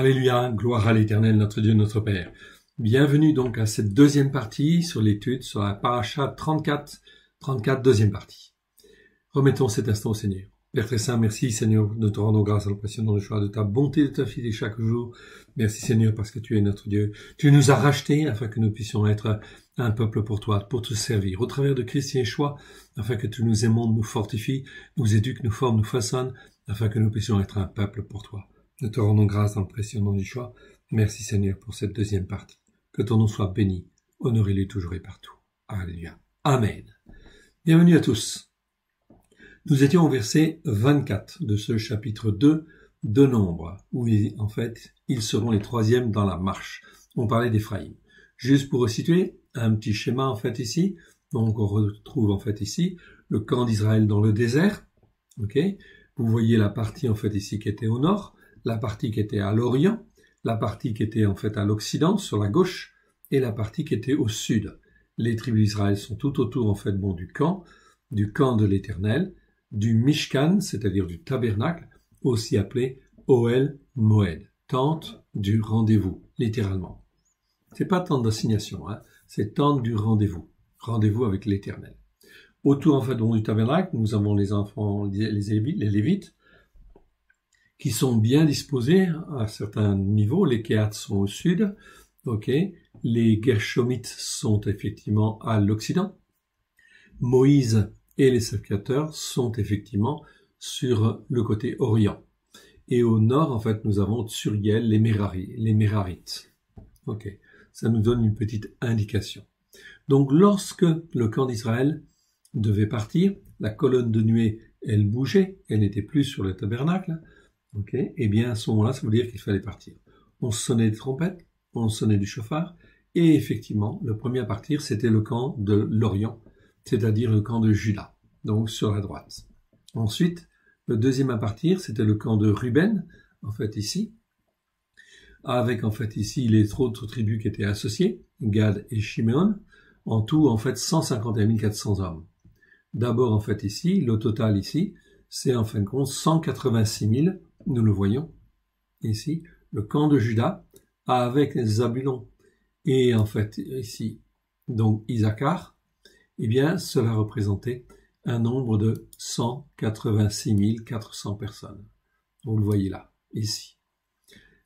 Alléluia, gloire à l'Éternel, notre Dieu, notre Père. Bienvenue donc à cette deuxième partie sur l'étude sur la paracha 34, deuxième partie. Remettons cet instant au Seigneur. Père très saint, merci Seigneur, nous te rendons grâce à l'impression dans le choix de ta bonté, de ta fidélité chaque jour. Merci Seigneur parce que tu es notre Dieu. Tu nous as rachetés afin que nous puissions être un peuple pour toi, pour te servir. Au travers de Christ Yeshua, afin que tu nous aimes, nous fortifies, nous éduques, nous formes, nous façonnes, afin que nous puissions être un peuple pour toi. Nous te rendons grâce dans le précieux nom du choix. Merci Seigneur pour cette deuxième partie. Que ton nom soit béni, honoré-le toujours et partout. Alléluia. Amen. Bienvenue à tous. Nous étions au verset 24 de ce chapitre 2 de Nombre, où en fait, ils seront les troisièmes dans la marche. On parlait d'Éphraïm. Juste pour resituer, un petit schéma en fait ici. Donc on retrouve en fait ici le camp d'Israël dans le désert. Ok. Vous voyez la partie en fait ici qui était au nord, la partie qui était à l'orient, la partie qui était en fait à l'occident, sur la gauche, et la partie qui était au sud. Les tribus d'Israël sont tout autour en fait du camp de l'Éternel, du Mishkan, c'est-à-dire du tabernacle, aussi appelé Ohel Moed, tente du rendez-vous, littéralement. C'est pas tente d'assignation, c'est tente du rendez-vous avec l'Éternel. Autour en fait du tabernacle, nous avons les enfants, les Lévites, qui sont bien disposés à certains niveaux. Les Kéats sont au sud, ok. Les Gershomites sont effectivement à l'occident. Moïse et les sacrificateurs sont effectivement sur le côté orient. Et au nord, en fait, nous avons Tsuriel, les Mérarites. Ok. Ça nous donne une petite indication. Donc, lorsque le camp d'Israël devait partir, la colonne de nuée, elle bougeait, elle n'était plus sur le tabernacle. Ok. Eh bien, à ce moment-là, ça veut dire qu'il fallait partir. On sonnait des trompettes, on sonnait du chauffard, et effectivement, le premier à partir, c'était le camp de l'Orient, c'est-à-dire le camp de Juda, donc sur la droite. Ensuite, le deuxième à partir, c'était le camp de Ruben, en fait ici, avec en fait ici les autres tribus qui étaient associées, Gad et Shimeon, en tout en fait 151 400 hommes. D'abord en fait ici, le total ici, c'est en fin de compte 186 000, nous le voyons ici, le camp de Juda, avec Zabulon et en fait ici, donc Issachar, eh bien cela représentait un nombre de 186 400 personnes. Vous le voyez là, ici.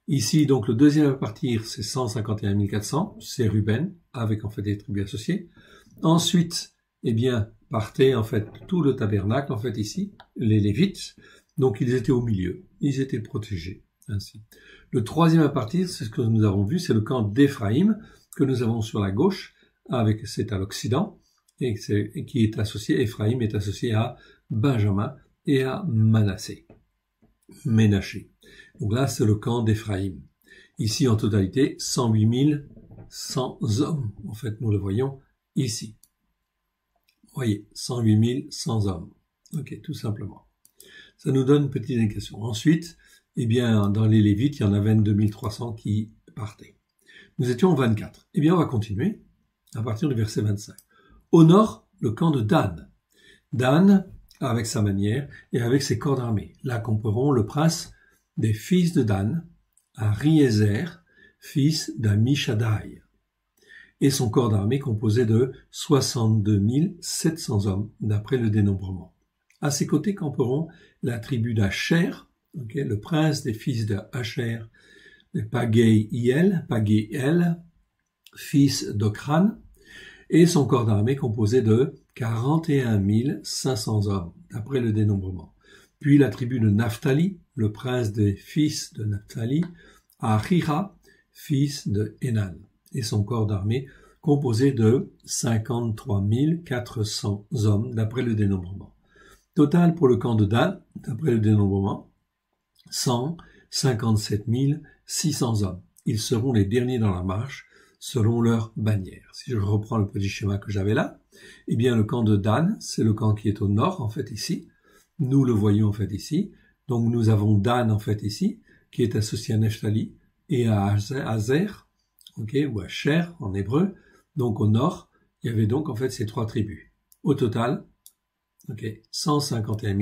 Ici, donc le deuxième à partir, c'est 151 400, c'est Ruben, avec en fait des tribus associées. Ensuite, eh bien, partait en fait tout le tabernacle, en fait ici, les Lévites, donc ils étaient au milieu, ils étaient protégés, ainsi. Le troisième à partir, c'est ce que nous avons vu, c'est le camp d'Éphraïm, que nous avons sur la gauche, c'est à l'occident, et qui est associé, Éphraïm est associé à Benjamin et à Ménaché. Donc là, c'est le camp d'Éphraïm. Ici, en totalité, 108 100 hommes. En fait, nous le voyons ici. Vous voyez, 108 100 hommes. Ok, tout simplement. Ça nous donne une petite indication. Ensuite, eh bien, dans les Lévites, il y en a 22 300 qui partaient. Nous étions au 24. Eh bien, on va continuer à partir du verset 25. Au nord, le camp de Dan. Dan, avec sa manière et avec ses corps d'armée. Là, comparons le prince des fils de Dan, Ariezer, fils d'Amishadaï, et son corps d'armée composé de 62 700 hommes, d'après le dénombrement. À ses côtés camperont la tribu d'Acher, le prince des fils d'Acher, Pagéiel, fils d'Okran, et son corps d'armée composé de 41 500 hommes, d'après le dénombrement. Puis la tribu de Naphtali, le prince des fils de Naphtali, Ahira, fils de Hénan, et son corps d'armée composé de 53 400 hommes, d'après le dénombrement. Total pour le camp de Dan, d'après le dénombrement, 157 600 hommes. Ils seront les derniers dans la marche, selon leur bannière. Si je reprends le petit schéma que j'avais là, eh bien le camp de Dan, c'est le camp qui est au nord, en fait ici. Nous le voyons en fait ici. Donc nous avons Dan en fait ici, qui est associé à Nephtali et à Azer, ou à Cher en hébreu. Donc au nord, il y avait donc en fait ces trois tribus. Au total, 157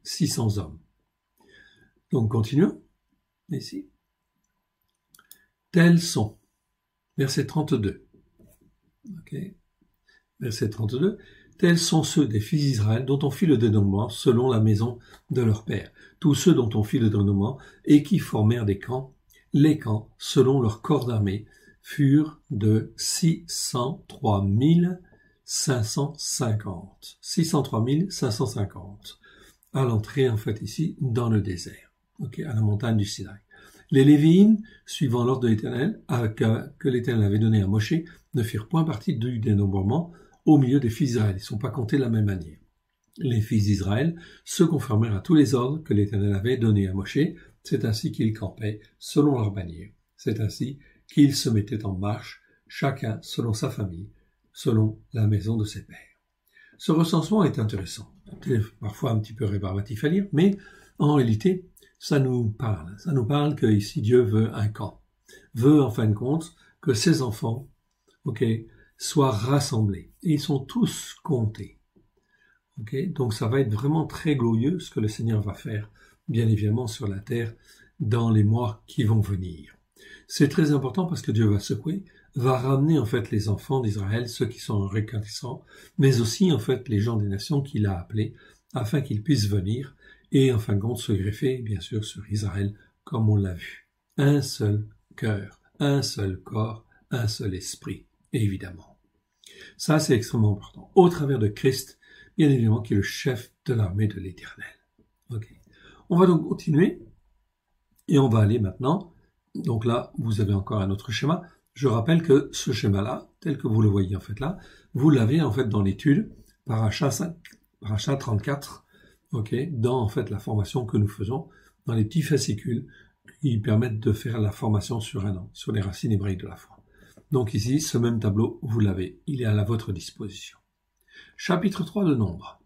600 hommes. Donc continuons, ici. Tels sont, verset 32. Ok. Verset 32. Tels sont ceux des fils d'Israël dont on fit le dénombrement selon la maison de leur père. Tous ceux dont on fit le dénombrement et qui formèrent des camps. Les camps, selon leur corps d'armée, furent de 603 550. 603 550. À l'entrée, en fait, ici, dans le désert. Ok, à la montagne du Sinaï. Les Lévites, suivant l'ordre de l'Éternel, que l'Éternel avait donné à Moshe, ne firent point partie du dénombrement au milieu des fils d'Israël. Ils ne sont pas comptés de la même manière. Les fils d'Israël se conformèrent à tous les ordres que l'Éternel avait donnés à Moshe. C'est ainsi qu'ils campaient selon leur bannière. C'est ainsi qu'ils se mettaient en marche, chacun selon sa famille, selon la maison de ses pères. Ce recensement est intéressant, parfois un petit peu rébarbatif à lire, mais en réalité, ça nous parle. Ça nous parle que ici Dieu veut un camp, veut en fin de compte que ses enfants, soient rassemblés. Et ils sont tous comptés. Donc ça va être vraiment très glorieux ce que le Seigneur va faire, bien évidemment, sur la terre dans les mois qui vont venir. C'est très important parce que Dieu va secouer, va ramener en fait les enfants d'Israël, ceux qui sont récalcitrants, mais aussi en fait les gens des nations qu'il a appelés, afin qu'ils puissent venir et en fin de compte se greffer, bien sûr, sur Israël, comme on l'a vu. Un seul cœur, un seul corps, un seul esprit, évidemment. Ça, c'est extrêmement important. Au travers de Christ, bien évidemment, qui est le chef de l'armée de l'Éternel. On va donc continuer et on va aller maintenant. Donc là, vous avez encore un autre schéma. Je rappelle que ce schéma-là, tel que vous le voyez en fait là, vous l'avez en fait dans l'étude Paracha 34, dans en fait la formation que nous faisons dans les petits fascicules qui permettent de faire la formation sur un an, sur les racines hébraïques de la foi. Donc ici, ce même tableau, vous l'avez, il est à votre disposition. Chapitre 3 de Nombre.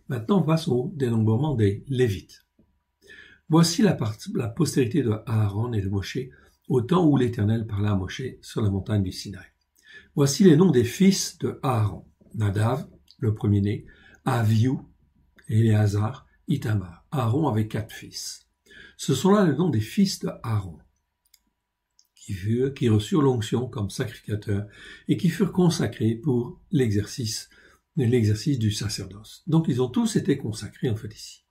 Maintenant, on passe au dénombrement des Lévites. Voici la postérité de Aaron et de Moshe au temps où l'Éternel parla à Moshe sur la montagne du Sinaï. Voici les noms des fils de Aaron. Nadav, le premier-né, Avihu, Éléazar, Ithamar. Aaron avait 4 fils. Ce sont là les noms des fils de Aaron, qui reçurent l'onction comme sacrificateurs et qui furent consacrés pour l'exercice du sacerdoce. Donc ils ont tous été consacrés en fait ici.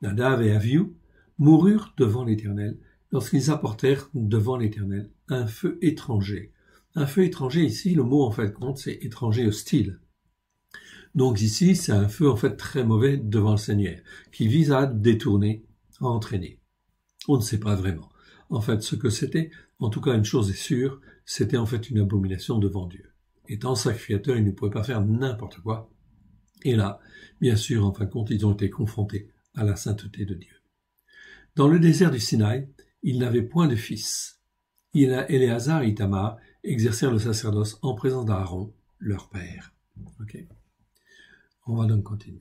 Nadav et Avihu moururent devant l'Éternel lorsqu'ils apportèrent devant l'Éternel un feu étranger. Un feu étranger ici, le mot en fait compte, c'est étranger hostile. Donc ici, c'est un feu en fait très mauvais devant le Seigneur, qui vise à détourner, à entraîner. On ne sait pas vraiment. En fait, ce que c'était, en tout cas une chose est sûre, c'était en fait une abomination devant Dieu. Étant sacrificateur, ils ne pouvaient pas faire n'importe quoi. Et là, bien sûr, en fin de compte, ils ont été confrontés à la sainteté de Dieu. Dans le désert du Sinaï, ils n'avaient point de fils. Éléazar et Ithamar exercèrent le sacerdoce en présence d'Aaron, leur père. On va donc continuer.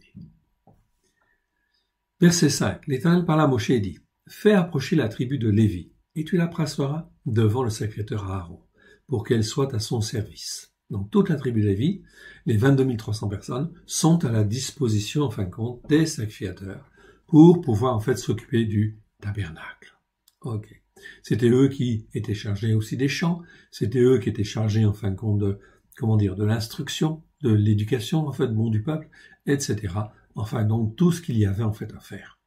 Verset 5. L'Éternel parla à Moshe et dit, « Fais approcher la tribu de Lévi, et tu la placeras devant le sacrificateur Aaron, pour qu'elle soit à son service. » Donc toute la tribu de Lévi, les 22 300 personnes, sont à la disposition, en fin de compte, des sacrificateurs, pour pouvoir en fait s'occuper du tabernacle. C'était eux qui étaient chargés aussi des chants, c'était eux qui étaient chargés en fin de compte de l'instruction, de l'éducation en fait du peuple, etc. Enfin donc tout ce qu'il y avait en fait à faire.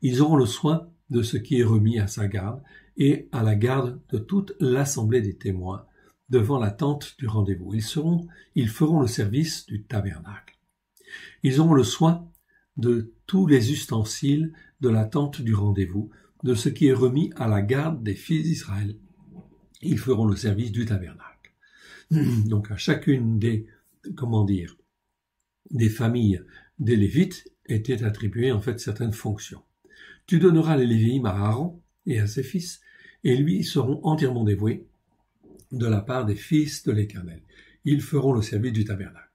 Ils auront le soin de ce qui est remis à sa garde et à la garde de toute l'assemblée des témoins devant la tente du rendez-vous. Ils feront le service du tabernacle. Ils auront le soin de tous les ustensiles de la tente du rendez-vous, de ce qui est remis à la garde des fils d'Israël. Ils feront le service du tabernacle. Donc à chacune des familles des Lévites étaient attribuées en fait certaines fonctions. Tu donneras les Lévites à Aaron et à ses fils, et lui seront entièrement dévoués de la part des fils de l'Éternel. Ils feront le service du tabernacle.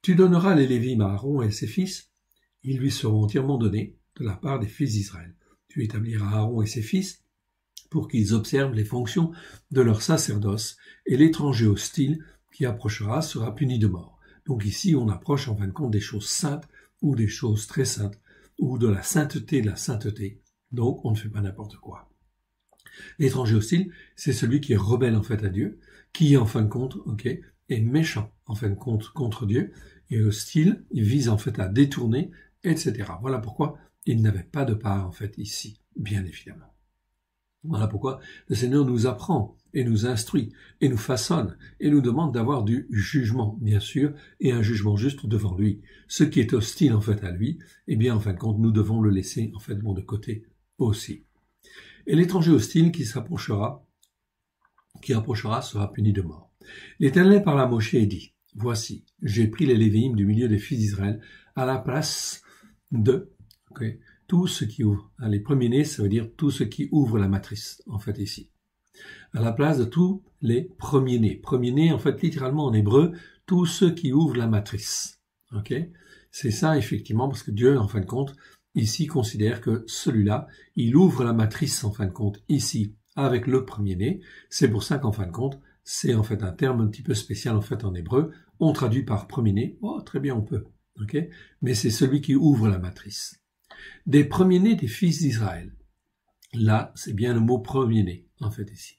Tu donneras les Lévites à Aaron et à ses fils, ils lui seront entièrement donnés de la part des fils d'Israël. Tu établiras Aaron et ses fils pour qu'ils observent les fonctions de leur sacerdoce, et l'étranger hostile qui approchera sera puni de mort. Donc ici, on approche en fin de compte des choses saintes ou des choses très saintes, ou de la sainteté, Donc, on ne fait pas n'importe quoi. L'étranger hostile, c'est celui qui est rebelle en fait à Dieu, qui en fin de compte, est méchant en fin de compte contre Dieu, et hostile, il vise en fait à détourner, etc. Voilà pourquoi il n'avait pas de part en fait ici, bien évidemment. Voilà pourquoi le Seigneur nous apprend et nous instruit et nous façonne et nous demande d'avoir du jugement, bien sûr, et un jugement juste devant lui. Ce qui est hostile en fait à lui, eh bien en fin de compte, nous devons le laisser en fait de côté aussi. Et l'étranger hostile qui approchera sera puni de mort. L'Éternel parla à Moshe et dit, voici, j'ai pris les Lévi'im du milieu des fils d'Israël à la place de tout ce qui ouvre. Les premiers-nés, ça veut dire tout ce qui ouvre la matrice, en fait, ici. À la place de tous les premiers-nés. Premiers-nés, en fait, littéralement en hébreu, tous ceux qui ouvrent la matrice. C'est ça, effectivement, parce que Dieu, en fin de compte, ici, considère que celui-là, il ouvre la matrice, en fin de compte, ici, avec le premier-né. C'est pour ça qu'en fin de compte, c'est en fait un terme un petit peu spécial, en fait, en hébreu. On traduit par premier-né. Oh, très bien, on peut. Mais c'est celui qui ouvre la matrice. Des premiers-nés des fils d'Israël. Là, c'est bien le mot premier-né, en fait, ici.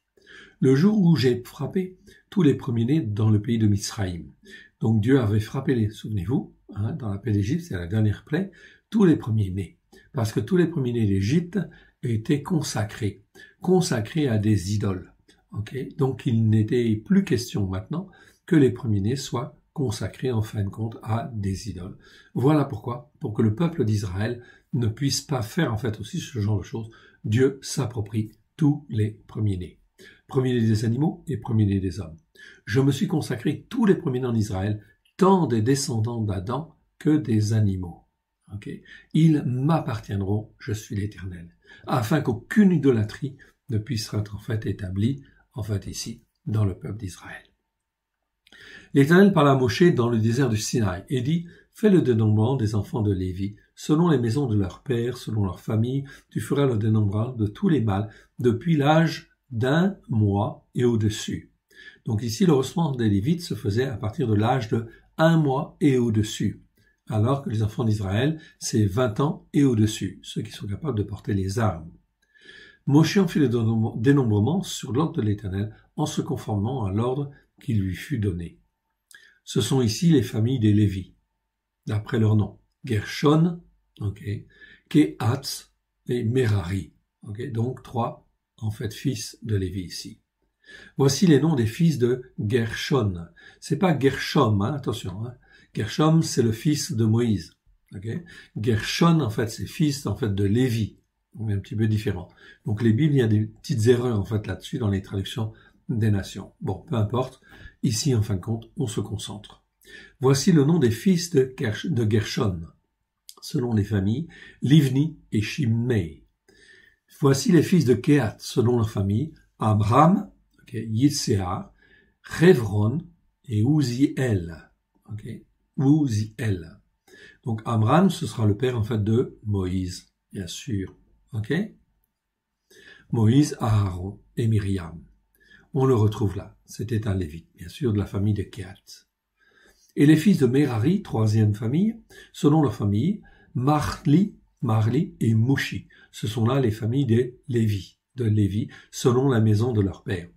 Le jour où j'ai frappé tous les premiers-nés dans le pays de Mizraïm. Donc Dieu avait frappé, souvenez-vous, dans la plaie d'Égypte, c'est la dernière plaie, tous les premiers-nés. Parce que tous les premiers-nés d'Égypte étaient consacrés à des idoles. Donc il n'était plus question maintenant que les premiers-nés soient consacrés en fin de compte à des idoles. Voilà pourquoi, pour que le peuple d'Israël ne puisse pas faire en fait aussi ce genre de choses, Dieu s'approprie tous les premiers-nés. Premiers-nés des animaux et premiers-nés des hommes. Je me suis consacré tous les premiers-nés en Israël, tant des descendants d'Adam que des animaux. Ils m'appartiendront, je suis l'Éternel, afin qu'aucune idolâtrie ne puisse être en fait établie, en fait ici, dans le peuple d'Israël. L'Éternel parla à Moshe dans le désert du Sinaï et dit, fais le dénombrement des enfants de Lévi, selon les maisons de leurs pères, selon leurs familles, tu feras le dénombrement de tous les mâles, depuis l'âge d'1 mois et au-dessus. Donc ici, le recensement des Lévites se faisait à partir de l'âge de 1 mois et au-dessus, alors que les enfants d'Israël, c'est 20 ans et au-dessus, ceux qui sont capables de porter les armes. Moshe en fit le dénombrement sur l'ordre de l'Éternel, en se conformant à l'ordre qui lui fut donné. Ce sont ici les familles des Lévis, d'après leur nom. Gershon, Kehatz et Merari. Donc 3, en fait, fils de Lévi ici. Voici les noms des fils de Gershon. C'est pas Gershom, attention. Gershom, c'est le fils de Moïse. Gershon, en fait, c'est fils en fait de Lévi. Donc un petit peu différent. Donc les Bibles, il y a des petites erreurs en fait là-dessus dans les traductions des nations. Bon, peu importe. Ici, en fin de compte, on se concentre. Voici le nom des fils de Gershon, selon les familles, Livni et Shimei. Voici les fils de Kehat, selon leur famille, Amram, Yitzéar, Révron et Uziel. Uziel. Donc Amram, ce sera le père en fait de Moïse, bien sûr. Moïse, Aaron et Myriam. On le retrouve là. C'était un Lévite, bien sûr, de la famille de Kehat. Et les fils de Merari, troisième famille, selon leur famille, Marli et Mushi. Ce sont là les familles des Lévi, selon la maison de leur père.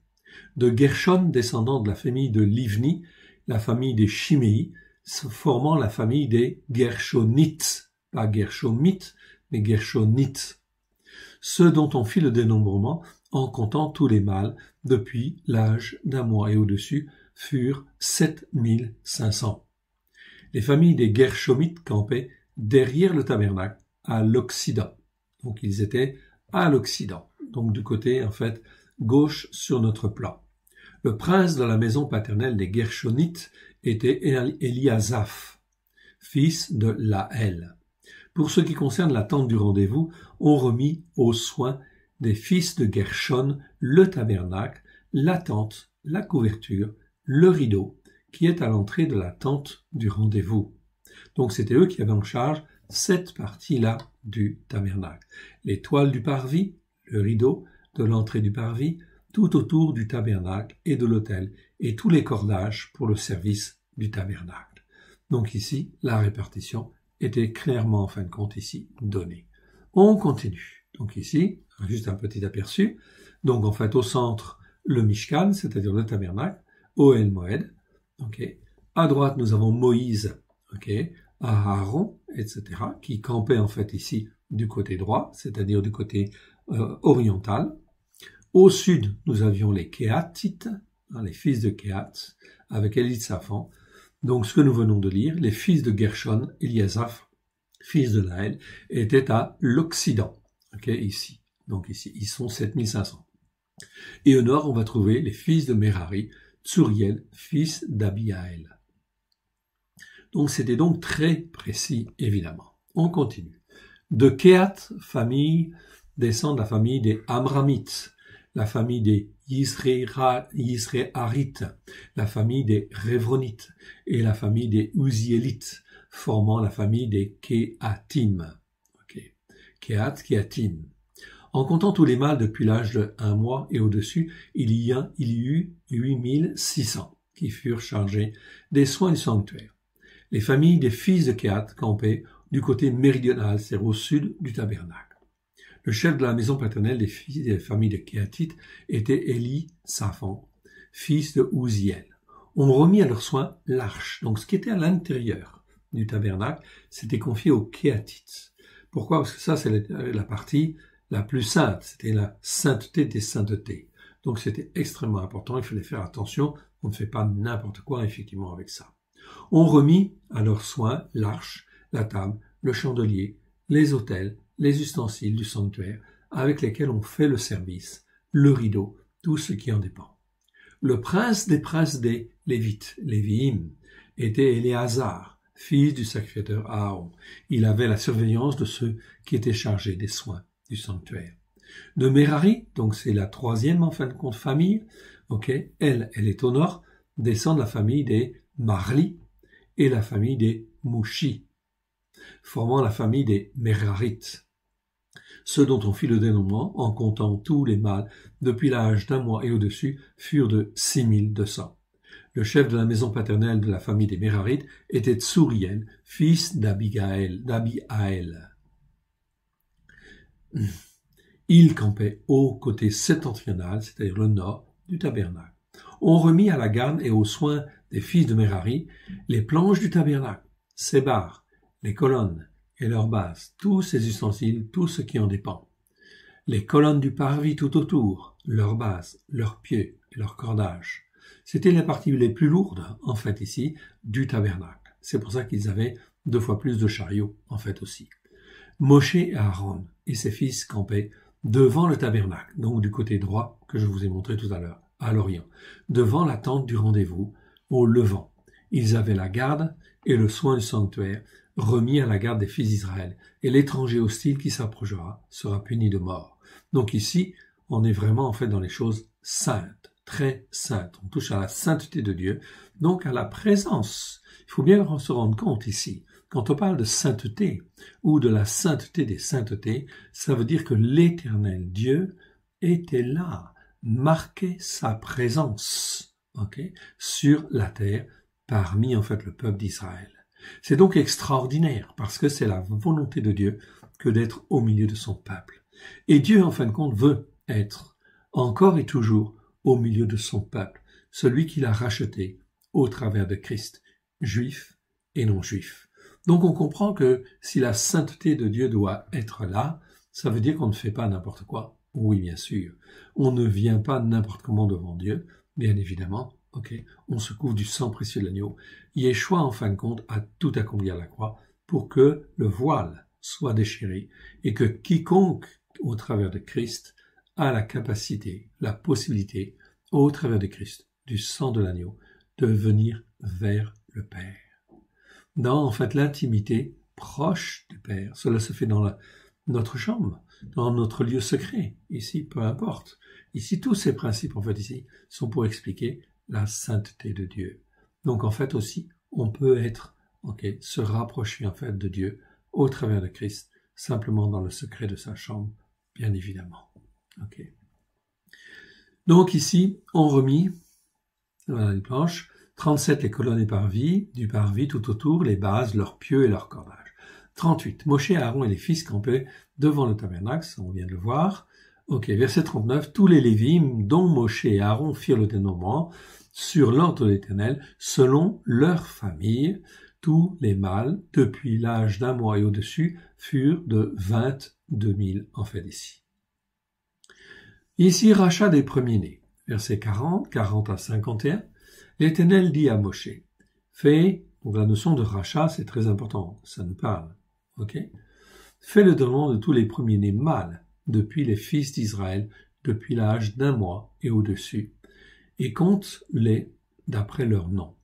De Gershon, descendant de la famille de Livni, la famille des Shimei, formant la famille des Gershonites, pas Gershomites, mais Gershonites. Ceux dont on fit le dénombrement, en comptant tous les mâles, depuis l'âge d'1 mois et au-dessus, furent 7500. Les familles des Gershomites campaient derrière le tabernacle, à l'Occident. Donc ils étaient à l'Occident, donc du côté en fait gauche sur notre plan. Le prince de la maison paternelle des Gershonites était Eliasaph, fils de Laël. Pour ce qui concerne la tente du rendez-vous, on remit aux soins des fils de Gershon le tabernacle, la tente, la couverture, le rideau, qui est à l'entrée de la tente du rendez-vous. Donc c'était eux qui avaient en charge cette partie-là du tabernacle. Les toiles du parvis, le rideau de l'entrée du parvis, tout autour du tabernacle et de l'autel, et tous les cordages pour le service du tabernacle. Donc ici, la répartition était clairement, en fin de compte, ici, donné. On continue. Donc ici, juste un petit aperçu. Donc en fait, au centre, le Mishkan, c'est-à-dire le tabernacle, Ohel Moed. Okay. À droite, nous avons Moïse, okay, Aaron, etc., qui campaient en fait ici du côté droit, c'est-à-dire du côté oriental. Au sud, nous avions les Kéatites, les fils de Kéat, avec Élisaphan. Donc ce que nous venons de lire, les fils de Gershon, Eliasaph, fils de Laël, étaient à l'Occident, okay, ici. Donc ici, ils sont 7500. Et au nord, on va trouver les fils de Merari, Tsuriel, fils d'Abihaël. Donc c'était donc très précis, évidemment. On continue. De Kéat, famille, descend la famille des Amramites, la famille des Yisréharites, la famille des Révronites et la famille des Uziélites, formant la famille des Kéatim. Okay. Kéat, Kéatim. En comptant tous les mâles depuis l'âge de 1 mois et au-dessus, il y eut 8600 qui furent chargés des soins du sanctuaire. Les familles des fils de Kéat campaient du côté méridional, c'est-à-dire au sud du tabernacle. Le chef de la maison paternelle des filles des familles de Kéatites était Élisaphan, fils de Ouziel. On remit à leurs soins l'arche. Donc ce qui était à l'intérieur du tabernacle, c'était confié aux Kéatites. Pourquoi? Parce que ça, c'est la partie la plus sainte. C'était la sainteté des saintetés. Donc c'était extrêmement important. Il fallait faire attention. On ne fait pas n'importe quoi, effectivement, avec ça. On remit à leurs soins l'arche, la table, le chandelier, les autels, les ustensiles du sanctuaire avec lesquels on fait le service, le rideau, tout ce qui en dépend. Le prince des Lévites, Lévi'im, était Éléazar, fils du sacrificateur Aaron. Il avait la surveillance de ceux qui étaient chargés des soins du sanctuaire. De Merari, donc c'est la troisième en fin de compte famille, okay, elle est au nord, descend de la famille des Marli et la famille des Mouchi, formant la famille des Merarites. Ceux dont on fit le dénombrement, en comptant tous les mâles, depuis l'âge d'1 mois et au-dessus, furent de 6200. Le chef de la maison paternelle de la famille des Merarites était Tsuriel, fils d'Abihaël. Il campait au côté septentrional, c'est-à-dire le nord, du tabernacle. On remit à la garde et aux soins des fils de Merari les planches du tabernacle, ses barres, les colonnes et leurs bases, tous ces ustensiles, tout ce qui en dépend. Les colonnes du parvis tout autour, leurs bases, leurs pieux et leurs cordages. C'était les parties les plus lourdes, en fait, ici, du tabernacle. C'est pour ça qu'ils avaient 2 fois plus de chariots, en fait, aussi. Moshe et Aaron et ses fils campaient devant le tabernacle, donc du côté droit que je vous ai montré tout à l'heure, à l'orient, devant la tente du rendez-vous, au levant. Ils avaient la garde et le soin du sanctuaire, remis à la garde des fils d'Israël, et l'étranger hostile qui s'approchera sera puni de mort. Donc ici, on est vraiment en fait dans les choses saintes, très saintes. On touche à la sainteté de Dieu, donc à la présence. Il faut bien se rendre compte ici, quand on parle de sainteté ou de la sainteté des saintetés, ça veut dire que l'Éternel Dieu était là, marquait sa présence, okay, sur la terre, parmi en fait le peuple d'Israël. C'est donc extraordinaire parce que c'est la volonté de Dieu que d'être au milieu de son peuple. Et Dieu, en fin de compte, veut être encore et toujours au milieu de son peuple, celui qu'il a racheté au travers de Christ, juif et non juif. Donc on comprend que si la sainteté de Dieu doit être là, ça veut dire qu'on ne fait pas n'importe quoi. Oui, bien sûr. On ne vient pas n'importe comment devant Dieu, bien évidemment. Okay. On se couvre du sang précieux de l'agneau. Yeshua, en fin de compte, a tout accompli à la croix pour que le voile soit déchiré et que quiconque, au travers de Christ, a la capacité, la possibilité, au travers de Christ, du sang de l'agneau, de venir vers le Père. Dans, en fait, l'intimité proche du Père. Cela se fait dans notre chambre, dans notre lieu secret. Ici, peu importe. Ici, tous ces principes, en fait, ici, sont pour expliquer la sainteté de Dieu. Donc, en fait, aussi, on peut être, se rapprocher, en fait, de Dieu au travers de Christ, simplement dans le secret de sa chambre, bien évidemment. Donc, ici, on remit, voilà les planches, 37 les colonnes et parvis, du parvis tout autour, les bases, leurs pieux et leurs cordages. 38. Moshe, Aaron et les fils campaient devant le tabernacle, on vient de le voir. Ok, verset 39. Tous les Lévites, dont Moshe et Aaron firent le dénombrement, sur l'ordre de l'Éternel, selon leur famille, tous les mâles, depuis l'âge d'1 mois et au-dessus, furent de 22 000, en fait, ici. Ici, rachat des premiers-nés. Verset 40, 40 à 51. L'Éternel dit à Moshe, fais, donc la notion de rachat, c'est très important, ça nous parle, ok? Fais le dénombrement de tous les premiers-nés mâles, depuis les fils d'Israël, depuis l'âge d'1 mois et au-dessus, et compte-les d'après leur nom.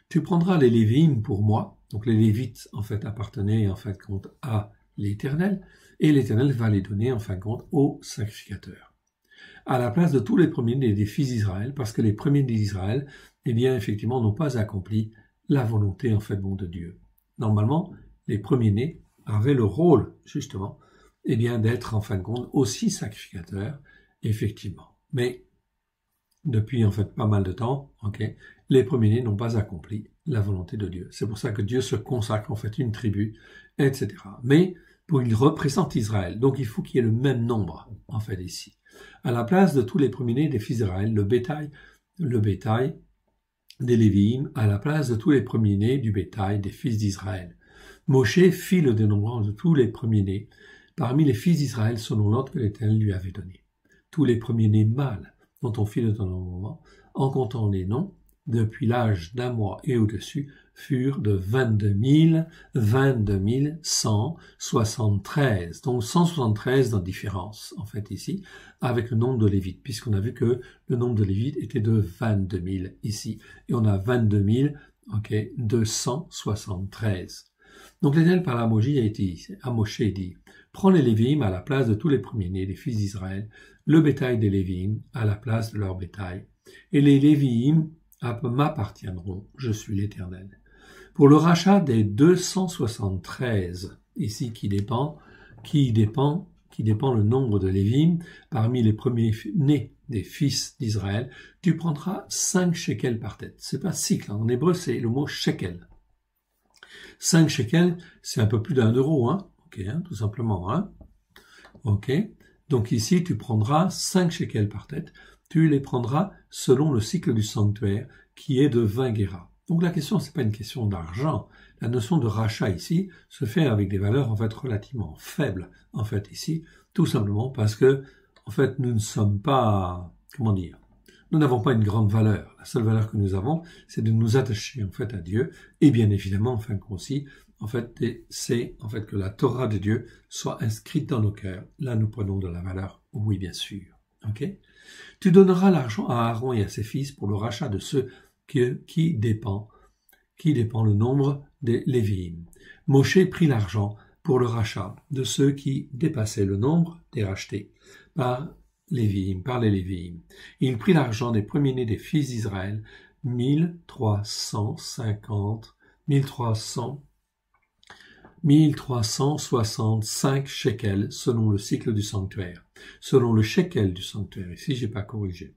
Tu prendras les Lévites pour moi, donc les Lévites, en fait, appartenaient, en fin de compte, à l'Éternel, et l'Éternel va les donner, en fin de compte, aux sacrificateurs. À la place de tous les premiers-nés des fils d'Israël, parce que les premiers-nés d'Israël, eh bien, effectivement, n'ont pas accompli la volonté, en fait, bon, de Dieu. Normalement, les premiers-nés avaient le rôle, justement, eh bien, d'être, en fin de compte, aussi sacrificateurs, effectivement. Mais, depuis, en fait, pas mal de temps, ok, les premiers-nés n'ont pas accompli la volonté de Dieu. C'est pour ça que Dieu se consacre, en fait, une tribu, etc. Mais, pour il représente Israël. Donc, il faut qu'il y ait le même nombre, en fait, ici. À la place de tous les premiers-nés des fils d'Israël, le bétail des Lévites, à la place de tous les premiers-nés du bétail des fils d'Israël. Moshe fit le dénombrement de tous les premiers-nés parmi les fils d'Israël selon l'ordre que l'Éternel lui avait donné. Tous les premiers-nés mâles dont on fit le dénombrement, en comptant les noms, depuis l'âge d'1 mois et au-dessus, furent de 22 173. Donc 173 dans différence, en fait, ici, avec le nombre de Lévites, puisqu'on a vu que le nombre de Lévites était de 22 000 ici. Et on a 22 273. Donc l'Éternel par à Moshe dit, prends les Lévites à la place de tous les premiers-nés des fils d'Israël, le bétail des Lévites à la place de leur bétail, et les Lévites m'appartiendront, je suis l'Éternel. Pour le rachat des 273, ici qui dépend le nombre de Lévites, parmi les premiers-nés des fils d'Israël, tu prendras 5 shekels par tête. C'est pas cycle, en hébreu c'est le mot shekel. 5 shekels, c'est un peu plus d'1 euro, hein. Ok, hein, tout simplement, hein. Ok. Donc ici, tu prendras 5 shekels par tête. Tu les prendras selon le cycle du sanctuaire, qui est de 20 guéras. Donc la question, c'est pas une question d'argent. La notion de rachat ici se fait avec des valeurs, en fait, relativement faibles, en fait, ici, tout simplement parce que, en fait, nous ne sommes pas, comment dire, nous n'avons pas une grande valeur. La seule valeur que nous avons, c'est de nous attacher, en fait, à Dieu, et bien évidemment, enfin, aussi, en fait, c'est, en fait, que la Torah de Dieu soit inscrite dans nos cœurs. Là, nous prenons de la valeur. Oui, bien sûr. Ok? Tu donneras l'argent à Aaron et à ses fils pour le rachat de ceux qui dépend le nombre des Lévites. Moshe prit l'argent pour le rachat de ceux qui dépassaient le nombre des rachetés par les Lévites. Il prit l'argent des premiers-nés des fils d'Israël, 1365 shekels selon le cycle du sanctuaire. Selon le shekel du sanctuaire. Ici, j'ai pas corrigé.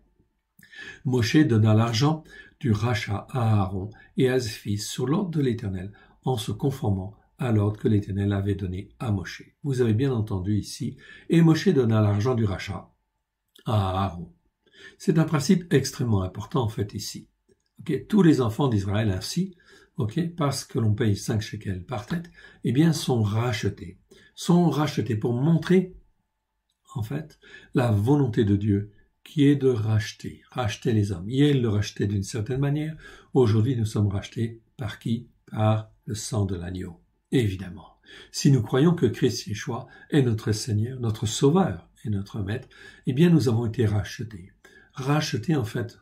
Moshe donna l'argent du rachat à Aaron et à ses fils sur l'ordre de l'Éternel, en se conformant à l'ordre que l'Éternel avait donné à Moshe. Vous avez bien entendu ici. Et Moshe donna l'argent du rachat à Aaron. C'est un principe extrêmement important, en fait, ici. Okay. Tous les enfants d'Israël ainsi, parce que l'on paye 5 shekels par tête, eh bien, sont rachetés pour montrer, en fait, la volonté de Dieu, qui est de racheter les hommes. Hier, il le rachetait d'une certaine manière. Aujourd'hui, nous sommes rachetés par qui? Par le sang de l'agneau. Évidemment. Si nous croyons que Christ Yeshua est notre Seigneur, notre Sauveur et notre Maître, eh bien, nous avons été rachetés. Rachetés, en fait,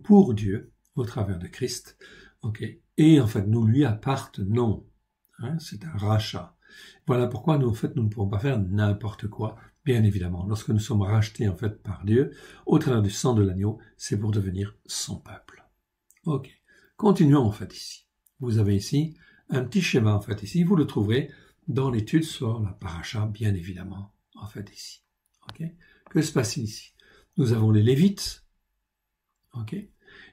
pour Dieu, au travers de Christ. Et, en fait, nous lui appartenons. C'est un rachat. Voilà pourquoi nous, en fait, nous ne pouvons pas faire n'importe quoi. Bien évidemment, lorsque nous sommes rachetés, en fait, par Dieu, au travers du sang de l'agneau, c'est pour devenir son peuple. Continuons, en fait, ici. Vous avez ici un petit schéma, en fait, ici. Vous le trouverez dans l'étude sur la paracha, bien évidemment, en fait, ici. Que se passe-t-il ici? Nous avons les Lévites, Ok.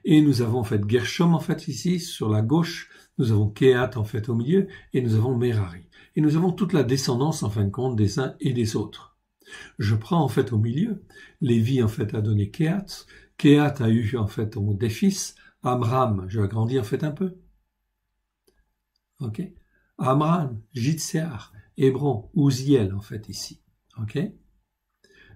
Et nous avons en fait Gershom en fait ici sur la gauche, nous avons Kehat en fait au milieu et nous avons Merari. Et nous avons toute la descendance en fin de compte des uns et des autres. Je prends en fait au milieu, Lévi en fait a donné Kehat, Kehat a eu en fait des fils, Amram, je agrandis en fait un peu. Ok. Amram, Jitséar, Hébron, Ouziel en fait ici. Ok.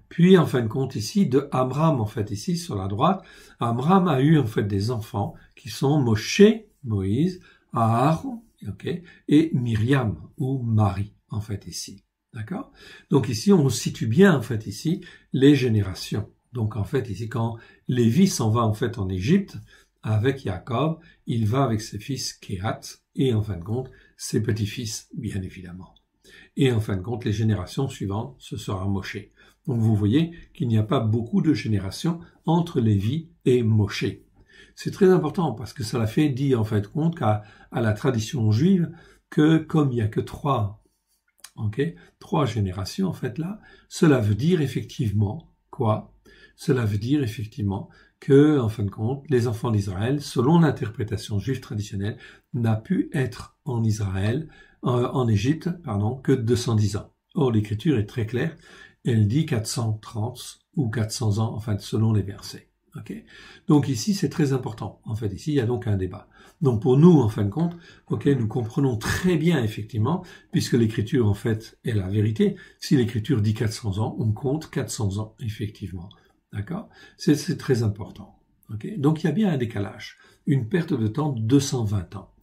Puis, en fin de compte, ici, de Amram, en fait, ici, sur la droite, Amram a eu, en fait, des enfants qui sont Moshe, Moïse, Aaron, ok, et Myriam, ou Marie, en fait, ici. D'accord? Donc, ici, on situe bien, en fait, ici, les générations. Donc, en fait, ici, quand Lévi s'en va, en fait, en Égypte, avec Jacob, il va avec ses fils Kehat, et, en fin de compte, ses petits-fils, bien évidemment. Et, en fin de compte, les générations suivantes, ce sera Moshe. Donc vous voyez qu'il n'y a pas beaucoup de générations entre Lévi et Moshe. C'est très important parce que cela fait dire en fait compte à la tradition juive que comme il n'y a que trois générations en fait là, cela veut dire effectivement quoi? Cela veut dire effectivement que en fin de compte, les enfants d'Israël, selon l'interprétation juive traditionnelle, n'a pu être en Israël, en Égypte, que 210 ans. Or l'écriture est très claire. Elle dit 430 ou 400 ans, enfin, selon les versets. Okay. Donc ici, c'est très important. En fait, ici, il y a donc un débat. Donc pour nous, en fin de compte, nous comprenons très bien, effectivement, puisque l'écriture, en fait, est la vérité. Si l'écriture dit 400 ans, on compte 400 ans, effectivement. D'accord? C'est très important. Okay. Donc il y a bien un décalage. Une perte de temps de 220 ans.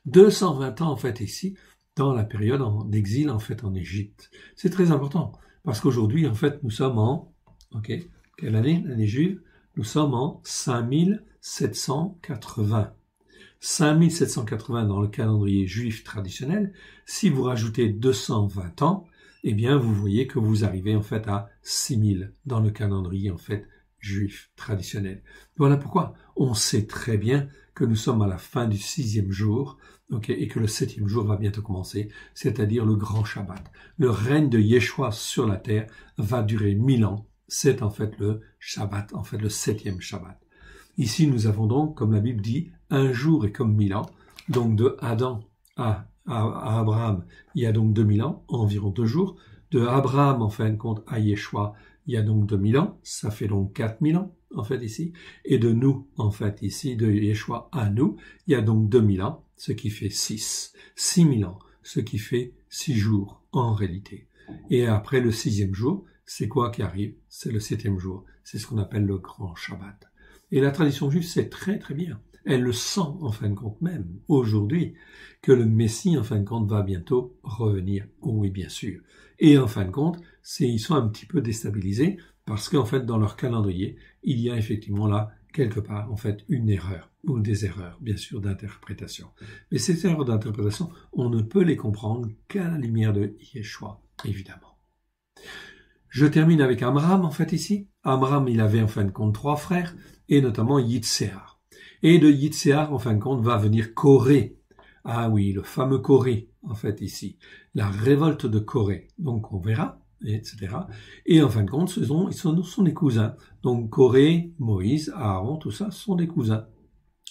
220 ans, en fait, ici, dans la période d'exil, en fait, en Égypte. C'est très important. Parce qu'aujourd'hui, en fait, nous sommes en, quelle année? L'année juive? Nous sommes en 5780. 5780 dans le calendrier juif traditionnel. Si vous rajoutez 220 ans, eh bien, vous voyez que vous arrivez, en fait, à 6000 dans le calendrier, en fait, juif traditionnel. Voilà pourquoi on sait très bien que nous sommes à la fin du 6e jour, et que le 7e jour va bientôt commencer, c'est-à-dire le grand Shabbat. Le règne de Yeshua sur la terre va durer 1000 ans. C'est en fait le Shabbat, en fait le 7e Shabbat. Ici, nous avons donc, comme la Bible dit, un jour est comme 1000 ans. Donc de Adam à Abraham, il y a donc 2000 ans, environ 2 jours. De Abraham, en fin de compte, à Yeshua, il y a donc 2000 ans. Ça fait donc 4000 ans, en fait, ici. Et de nous, en fait, ici, de Yeshua à nous, il y a donc 2000 ans, ce qui fait 6000 ans, ce qui fait 6 jours, en réalité. Et après le 6e jour, c'est quoi qui arrive? C'est le 7e jour. C'est ce qu'on appelle le grand Shabbat. Et la tradition juive sait très très bien. Elle le sent, en fin de compte même, aujourd'hui, que le Messie, en fin de compte, va bientôt revenir. Oui, bien sûr. Et en fin de compte, ils sont un petit peu déstabilisés parce qu'en fait, dans leur calendrier, il y a effectivement là, quelque part, en fait, une erreur, ou des erreurs, bien sûr, d'interprétation. Mais ces erreurs d'interprétation, on ne peut les comprendre qu'à la lumière de Yeshua, évidemment. Je termine avec Amram, en fait, ici. Amram, il avait, en fin de compte, 3 frères, et notamment Yitséar. Et de Yitséar, en fin de compte, va venir Corée. Ah oui, le fameux Corée, en fait, ici. La révolte de Corée. Donc, on verra, etc. Et en fin de compte, ils sont des cousins. Donc, Corée, Moïse, Aaron, tout ça, sont des cousins.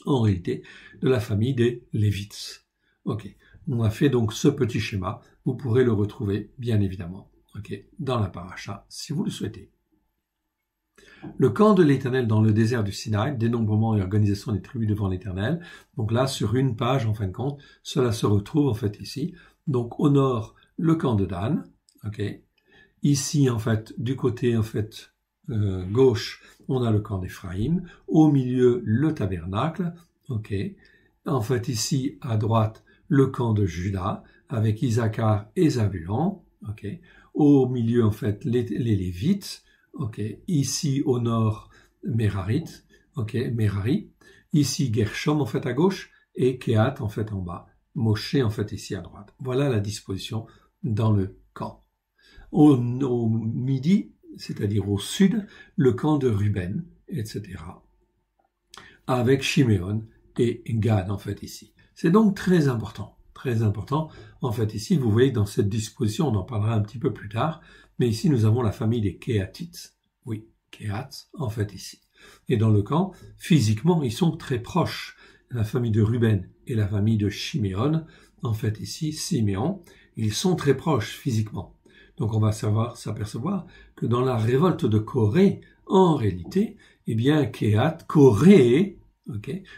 En réalité, de la famille des Lévites. Ok. On a fait donc ce petit schéma. Vous pourrez le retrouver, bien évidemment, dans la paracha, si vous le souhaitez. Le camp de l'Éternel dans le désert du Sinaï, dénombrement et organisation des tribus devant l'Éternel. Donc là, sur une page, en fin de compte, cela se retrouve en fait ici. Donc au nord, le camp de Dan. Ici, en fait, du côté en fait gauche, on a le camp d'Éphraïm. Au milieu, le tabernacle. En fait, ici, à droite, le camp de Juda, avec Issachar et Zabulon. Au milieu, en fait, les Lévites. Ici au nord, Merari. Ici, Gershom, en fait, à gauche, et Kehat, en fait, en bas. Moshe, en fait, ici à droite. Voilà la disposition dans le camp. Au midi, c'est-à-dire au sud, le camp de Ruben, etc. Avec Shiméon et Gad, en fait, ici. C'est donc très important. Très important. En fait, ici, vous voyez, dans cette disposition, on en parlera un petit peu plus tard, mais ici, nous avons la famille des Kéhatites. Oui, Kéhat, en fait, ici. Et dans le camp, physiquement, ils sont très proches. La famille de Ruben et la famille de Chiméon, en fait ici, Siméon, ils sont très proches physiquement. Donc on va s'apercevoir que dans la révolte de Corée, en réalité, eh bien, Corée,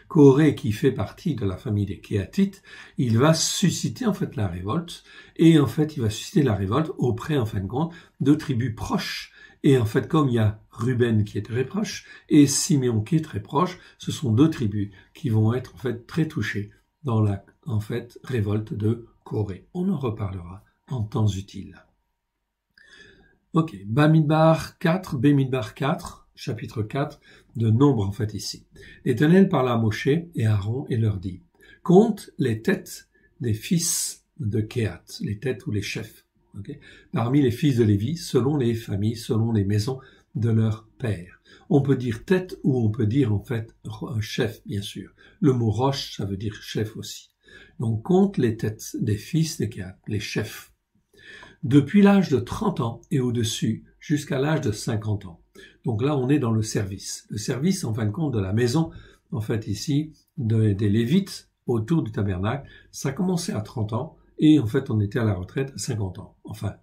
Corée qui fait partie de la famille des Kéatites, il va susciter en fait la révolte, et en fait il va susciter la révolte auprès en fin de compte de tribus proches. Et en fait, comme il y a Ruben qui est très proche et Siméon qui est très proche, ce sont deux tribus qui vont être en fait très touchées dans la en fait révolte de Corée. On en reparlera en temps utile. Ok, Bamidbar 4, Bamidbar 4, chapitre 4 de Nombre en fait ici. L'Éternel parla à Moshe et à Aaron et leur dit: compte les têtes des fils de Kéhat, les têtes ou les chefs. Okay. Parmi les fils de Lévi, selon les familles, selon les maisons de leur père. On peut dire tête ou on peut dire en fait chef, bien sûr. Le mot roche, ça veut dire chef aussi. Donc compte les têtes des fils de Kéhat, les chefs. Depuis l'âge de 30 ans et au-dessus, jusqu'à l'âge de 50 ans. Donc là, on est dans le service. Le service, en fin de compte, de la maison, en fait ici, des Lévites autour du tabernacle, ça commençait à 30 ans. Et en fait, on était à la retraite à 50 ans. Enfin,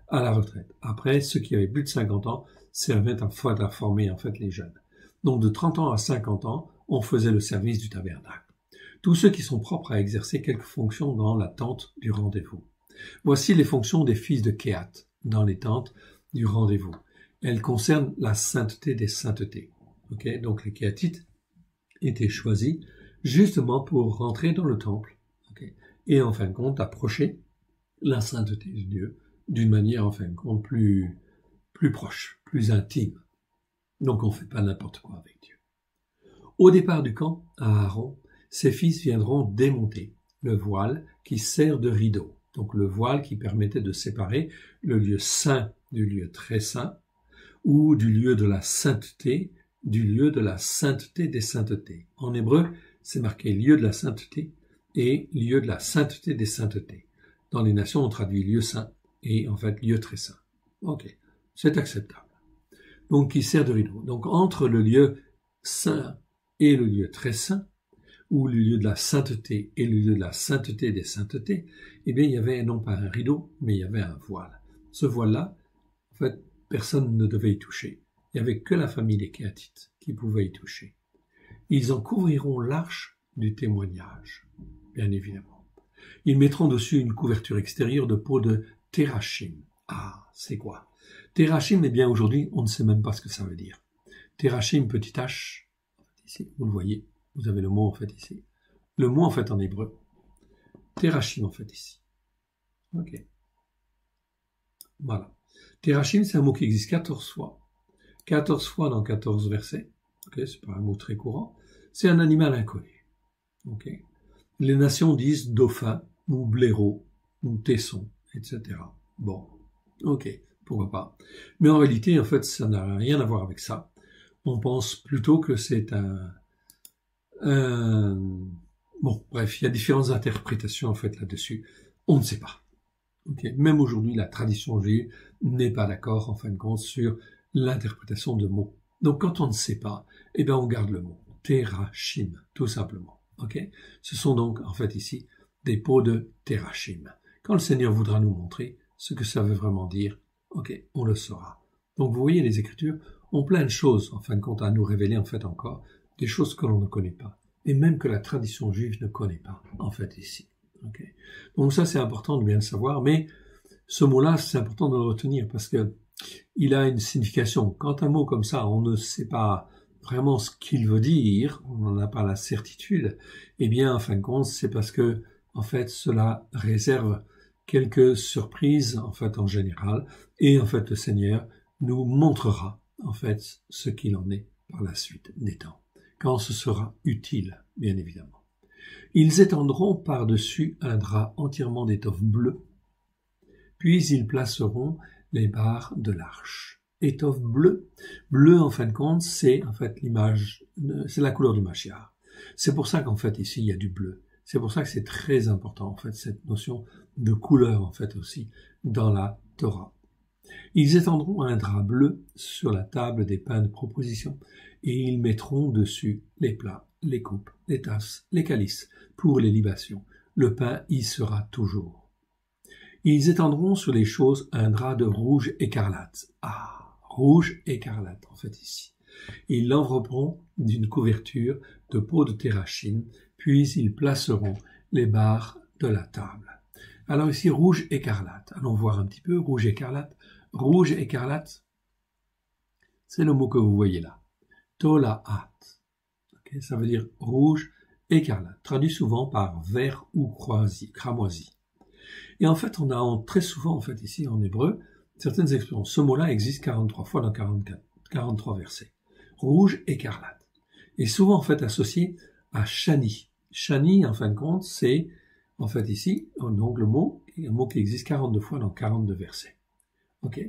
à la retraite. Après, ceux qui avaient plus de 50 ans servaient à former en fait les jeunes. Donc de 30 ans à 50 ans, on faisait le service du tabernacle. Tous ceux qui sont propres à exercer quelques fonctions dans la tente du rendez-vous. Voici les fonctions des fils de Kéhat dans les tentes du rendez-vous. Elles concernent la sainteté des saintetés. Okay. Donc les Kéhatites étaient choisis justement pour rentrer dans le temple. Okay. Et en fin de compte, approcher la sainteté de Dieu d'une manière, en fin de compte, plus proche, plus intime. Donc on ne fait pas n'importe quoi avec Dieu. Au départ du camp, à Aaron, ses fils viendront démonter le voile qui sert de rideau. Donc le voile qui permettait de séparer le lieu saint du lieu très saint, ou du lieu de la sainteté, du lieu de la sainteté des saintetés. En hébreu, c'est marqué lieu de la sainteté, et lieu de la sainteté des saintetés. Dans les nations, on traduit lieu saint et en fait lieu très saint. Ok, c'est acceptable. Donc, qui sert de rideau. Donc, entre le lieu saint et le lieu très saint, ou le lieu de la sainteté et le lieu de la sainteté des saintetés, eh bien, il y avait non pas un rideau, mais il y avait un voile. Ce voile-là, en fait, personne ne devait y toucher. Il n'y avait que la famille des Kéhatites qui pouvait y toucher. Ils en couvriront l'arche du témoignage. Bien évidemment. Ils mettront dessus une couverture extérieure de peau de Terachim. Ah, c'est quoi? Terachim, eh bien aujourd'hui, on ne sait même pas ce que ça veut dire. Terachim, petit h, ici, vous le voyez, vous avez le mot en fait ici. Le mot en fait en hébreu. Terachim en fait ici. Ok. Voilà. Terachim, c'est un mot qui existe 14 fois. 14 fois dans 14 versets. Ok, c'est pas un mot très courant. C'est un animal inconnu. Ok. Les nations disent dauphin, ou blaireau, ou tesson, etc. Bon, ok, pourquoi pas. Mais en réalité, en fait, ça n'a rien à voir avec ça. On pense plutôt que c'est bon, bref, il y a différentes interprétations, en fait, là-dessus. On ne sait pas. Okay. Même aujourd'hui, la tradition juive n'est pas d'accord, en fin de compte, sur l'interprétation de mots. Donc, quand on ne sait pas, eh bien, on garde le mot. Terachim, tout simplement. Okay. Ce sont donc, en fait, ici, des peaux de Terachim. Quand le Seigneur voudra nous montrer ce que ça veut vraiment dire, ok, on le saura. Donc, vous voyez, les Écritures ont plein de choses, en fin de compte, à nous révéler, en fait, encore, des choses que l'on ne connaît pas, et même que la tradition juive ne connaît pas, en fait, ici. Okay. Donc, ça, c'est important de bien le savoir, mais ce mot-là, c'est important de le retenir, parce que il a une signification. Quand un mot comme ça, on ne sait pas vraiment ce qu'il veut dire, on n'en a pas la certitude, eh bien, en fin de compte, c'est parce que, en fait, cela réserve quelques surprises, en fait, en général, et en fait, le Seigneur nous montrera, en fait, ce qu'il en est par la suite des temps, quand ce sera utile, bien évidemment. Ils étendront par-dessus un drap entièrement d'étoffe bleue, puis ils placeront les barres de l'arche. Étoffe bleue. Bleu, en fin de compte, c'est en fait l'image, c'est la couleur du Mashiach. C'est pour ça qu'en fait, ici, il y a du bleu. C'est pour ça que c'est très important, en fait, cette notion de couleur, en fait, aussi, dans la Torah. Ils étendront un drap bleu sur la table des pains de proposition, et ils mettront dessus les plats, les coupes, les tasses, les calices, pour les libations. Le pain y sera toujours. Ils étendront sur les choses un drap de rouge écarlate. Ah, rouge écarlate, en fait, ici. Ils l'envelopperont d'une couverture de peau de terrachine, puis ils placeront les barres de la table. Alors ici, rouge écarlate. Allons voir un petit peu, rouge écarlate. Rouge écarlate, c'est le mot que vous voyez là. Tolaat. Okay, ça veut dire rouge écarlate, traduit souvent par vert ou cramoisi. Et en fait, on a très souvent, en fait, ici, en hébreu, certaines expressions. Ce mot-là existe 43 fois dans 43 versets. Rouge écarlate. Et souvent, en fait, associé à Shani. Shani, en fin de compte, c'est, en fait, ici, donc un mot qui existe 42 fois dans 42 versets. Ok?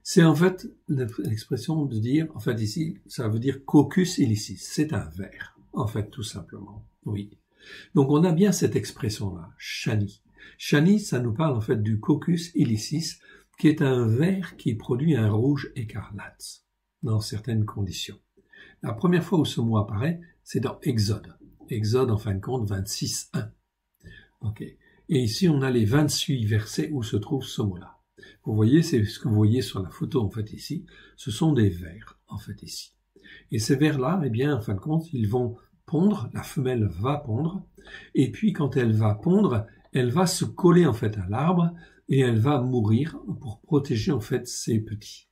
C'est en fait l'expression de dire, en fait, ici, ça veut dire caucus illicis. C'est un verre, en fait, tout simplement. Oui. Donc, on a bien cette expression-là, Shani. Shani, ça nous parle, en fait, du caucus illicis, qui est un verre qui produit un rouge écarlate, dans certaines conditions. La première fois où ce mot apparaît, c'est dans Exode. Exode, en fin de compte, 26.1. Ok. Et ici, on a les 28 versets où se trouve ce mot-là. Vous voyez, c'est ce que vous voyez sur la photo, en fait, ici. Ce sont des vers, en fait, ici. Et ces vers-là, eh bien, en fin de compte, ils vont pondre, la femelle va pondre, et puis quand elle va pondre, elle va se coller, en fait, à l'arbre, et elle va mourir pour protéger, en fait, ses petits.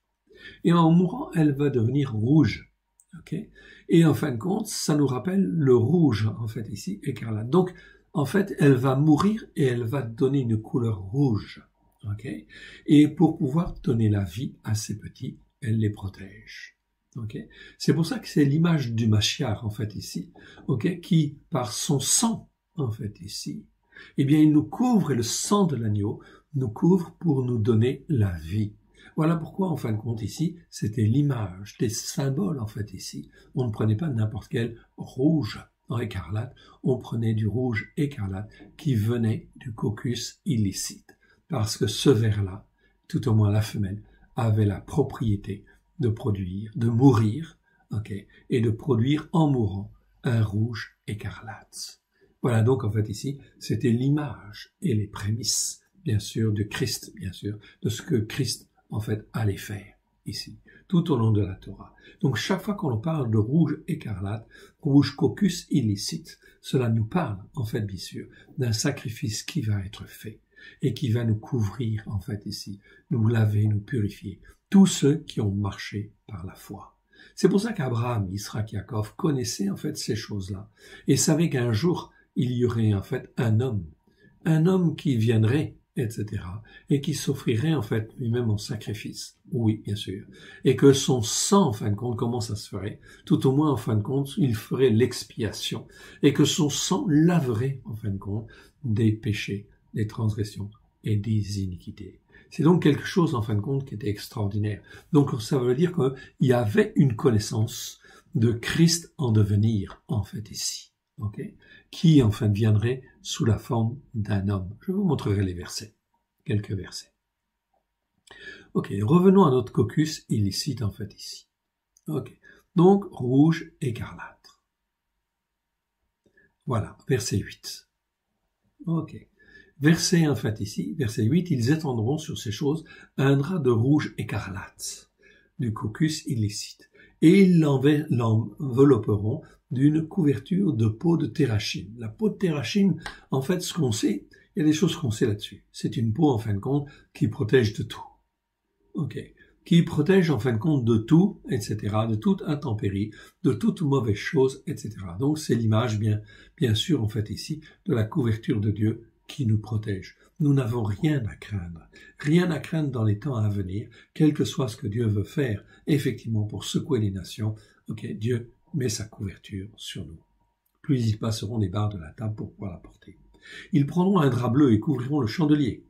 Et en mourant, elle va devenir rouge. Okay. Et en fin de compte, ça nous rappelle le rouge, en fait, ici, écarlate. Donc, en fait, elle va mourir et elle va donner une couleur rouge. Okay. Et pour pouvoir donner la vie à ses petits, elle les protège. Okay. C'est pour ça que c'est l'image du Mashiach, en fait, ici, okay, qui, par son sang, en fait, ici, eh bien, il nous couvre et le sang de l'agneau nous couvre pour nous donner la vie. Voilà pourquoi, en fin de compte, ici, c'était l'image, des symboles, en fait, ici. On ne prenait pas n'importe quel rouge en écarlate, on prenait du rouge écarlate qui venait du caucus illicite. Parce que ce ver-là, tout au moins la femelle, avait la propriété de produire, de mourir, okay, et de produire en mourant un rouge écarlate. Voilà donc, en fait, ici, c'était l'image et les prémices, bien sûr, de Christ, bien sûr, de ce que Christ en fait, allait faire ici, tout au long de la Torah. Donc, chaque fois qu'on parle de rouge écarlate, rouge caucus illicite, cela nous parle, en fait, bien sûr, d'un sacrifice qui va être fait et qui va nous couvrir, en fait, ici, nous laver, nous purifier, tous ceux qui ont marché par la foi. C'est pour ça qu'Abraham, Isaac, Yaakov connaissaient, en fait, ces choses-là et savaient qu'un jour, il y aurait, en fait, un homme qui viendrait, etc., et qui s'offrirait en fait lui-même en sacrifice. Oui, bien sûr. Et que son sang, en fin de compte, comment ça se ferait? Tout au moins, en fin de compte, il ferait l'expiation. Et que son sang laverait, en fin de compte, des péchés, des transgressions et des iniquités. C'est donc quelque chose, en fin de compte, qui était extraordinaire. Donc, ça veut dire qu'il y avait une connaissance de Christ en devenir, en fait, ici. Okay, qui en fait viendrait sous la forme d'un homme. Je vous montrerai les versets, quelques versets. Ok, revenons à notre caucus illicite en fait ici. Ok, donc rouge écarlate. Voilà, verset 8. Ok, verset en fait ici, verset 8, ils étendront sur ces choses un drap de rouge écarlate du caucus illicite et ils l'envelopperont d'une couverture de peau de terrachine. La peau de terrachine, en fait, ce qu'on sait, il y a des choses qu'on sait là-dessus. C'est une peau, en fin de compte, qui protège de tout. Ok. Qui protège, en fin de compte, de tout, etc., de toute intempérie, de toute mauvaise chose, etc. Donc, c'est l'image, bien sûr, en fait, ici, de la couverture de Dieu qui nous protège. Nous n'avons rien à craindre. Rien à craindre dans les temps à venir, quel que soit ce que Dieu veut faire, effectivement, pour secouer les nations. Ok, Dieu met sa couverture sur nous. Puis ils passeront des barres de la table pour pouvoir la porter. Ils prendront un drap bleu et couvriront le chandelier.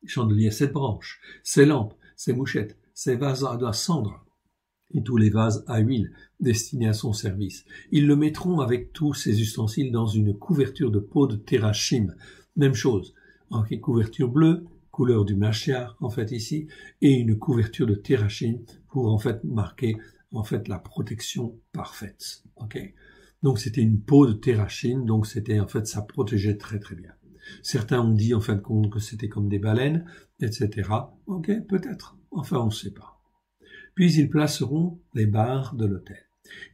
Le chandelier à 7 branches, ses lampes, ses mouchettes, ses vases à cendre et tous les vases à huile destinés à son service. Ils le mettront avec tous ses ustensiles dans une couverture de peau de terrachim. Même chose, en couverture bleue, couleur du Mashiach, en fait, ici, et une couverture de Terachim pour, en fait, marquer, en fait, la protection parfaite. Ok? Donc, c'était une peau de Terachim, donc c'était, en fait, ça protégeait très, très bien. Certains ont dit, en fin de compte, que c'était comme des baleines, etc. Ok? Peut-être. Enfin, on ne sait pas. Puis, ils placeront les barres de l'autel.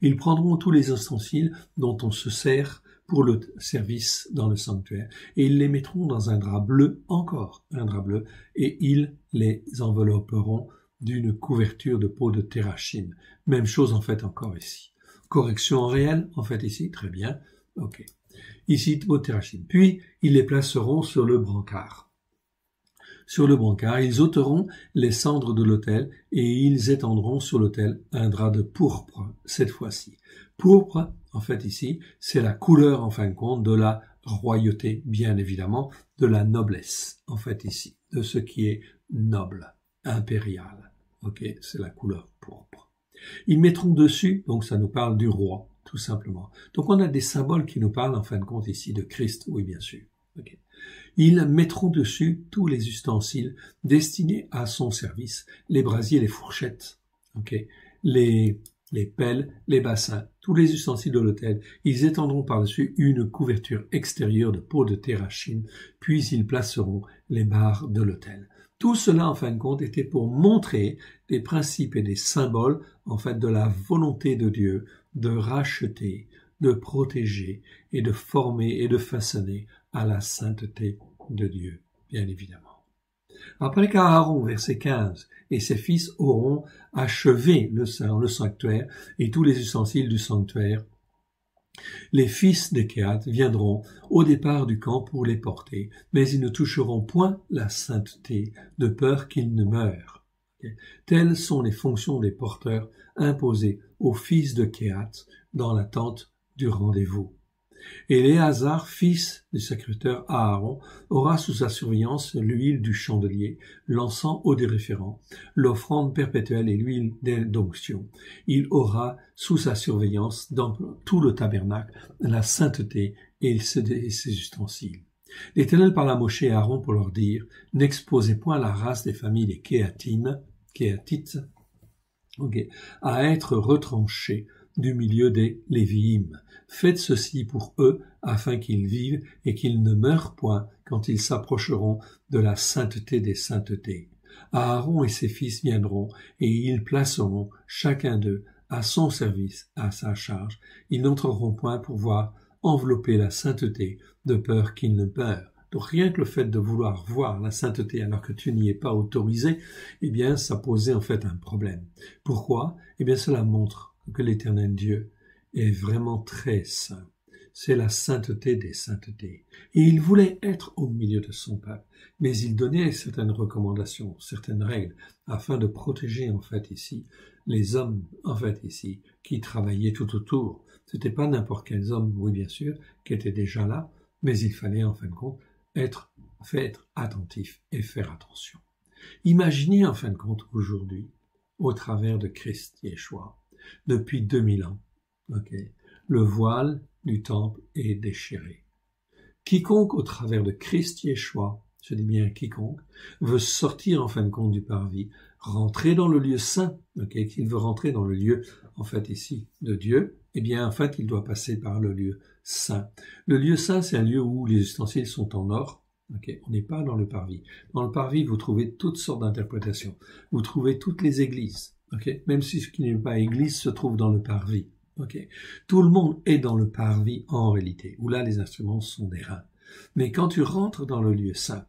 Ils prendront tous les ustensiles dont on se sert pour le service dans le sanctuaire, et ils les mettront dans un drap bleu, encore un drap bleu, et ils les envelopperont d'une couverture de peau de Terachim. Même chose en fait encore ici. Correction en réel, en fait ici, très bien, ok. Ici, peau de Terachim. Puis, ils les placeront sur le brancard. Sur le brancard, ils ôteront les cendres de l'autel et ils étendront sur l'autel un drap de pourpre, cette fois-ci. Pourpre, en fait ici, c'est la couleur, en fin de compte, de la royauté, bien évidemment, de la noblesse, en fait ici, de ce qui est noble, impérial. Ok, c'est la couleur pourpre. Ils mettront dessus, donc ça nous parle du roi, tout simplement. Donc on a des symboles qui nous parlent, en fin de compte, ici, de Christ, oui, bien sûr. Okay. Ils mettront dessus tous les ustensiles destinés à son service, les brasiers, les fourchettes, okay, les pelles, les bassins, tous les ustensiles de l'autel. Ils étendront par-dessus une couverture extérieure de peau de Terachim, puis ils placeront les barres de l'autel. Tout cela, en fin de compte, était pour montrer des principes et des symboles, en fait, de la volonté de Dieu de racheter, de protéger et de former et de façonner à la sainteté de Dieu, bien évidemment. Après qu'Aaron, verset 15, et ses fils auront achevé le sanctuaire et tous les ustensiles du sanctuaire, les fils de Kehat viendront au départ du camp pour les porter, mais ils ne toucheront point la sainteté, de peur qu'ils ne meurent. Telles sont les fonctions des porteurs imposées aux fils de Kehat dans la tente du rendez-vous. Et Éléazar, fils du sacrificateur Aaron, aura sous sa surveillance l'huile du chandelier, l'encens odoriférant, l'offrande perpétuelle et l'huile d'onction. Il aura sous sa surveillance dans tout le tabernacle la sainteté et ses ustensiles. L'Éternel parla à Moshe et à Aaron pour leur dire, n'exposez point la race des familles des Kéatites, à être retranchés du milieu des Lévi'im. Faites ceci pour eux, afin qu'ils vivent et qu'ils ne meurent point quand ils s'approcheront de la sainteté des saintetés. Aaron et ses fils viendront, et ils placeront chacun d'eux à son service, à sa charge. Ils n'entreront point pour voir envelopper la sainteté, de peur qu'ils ne meurent. Donc rien que le fait de vouloir voir la sainteté alors que tu n'y es pas autorisé, eh bien ça posait en fait un problème. Pourquoi? Eh bien cela montre que l'Éternel Dieu est vraiment très saint. C'est la sainteté des saintetés. Et il voulait être au milieu de son peuple, mais il donnait certaines recommandations, certaines règles, afin de protéger en fait ici les hommes en fait ici qui travaillaient tout autour. C'était pas n'importe quels hommes, oui bien sûr, qui étaient déjà là, mais il fallait en fin de compte être attentif et faire attention. Imaginez en fin de compte aujourd'hui, au travers de Christ Yeshua, depuis 2000 ans, le voile du temple est déchiré. Quiconque au travers de Christ Yeshua, je dis bien quiconque, veut sortir en fin de compte du parvis, rentrer dans le lieu saint, qu'il veut rentrer dans le lieu en fait ici de Dieu, eh bien en fait il doit passer par le lieu saint. Le lieu saint, c'est un lieu où les ustensiles sont en or. On n'est pas dans le parvis. Dans le parvis, vous trouvez toutes sortes d'interprétations. Vous trouvez toutes les églises. Même si ce qui n'est pas église se trouve dans le parvis. Tout le monde est dans le parvis en réalité, où là les instruments sont des reins. Mais quand tu rentres dans le lieu saint,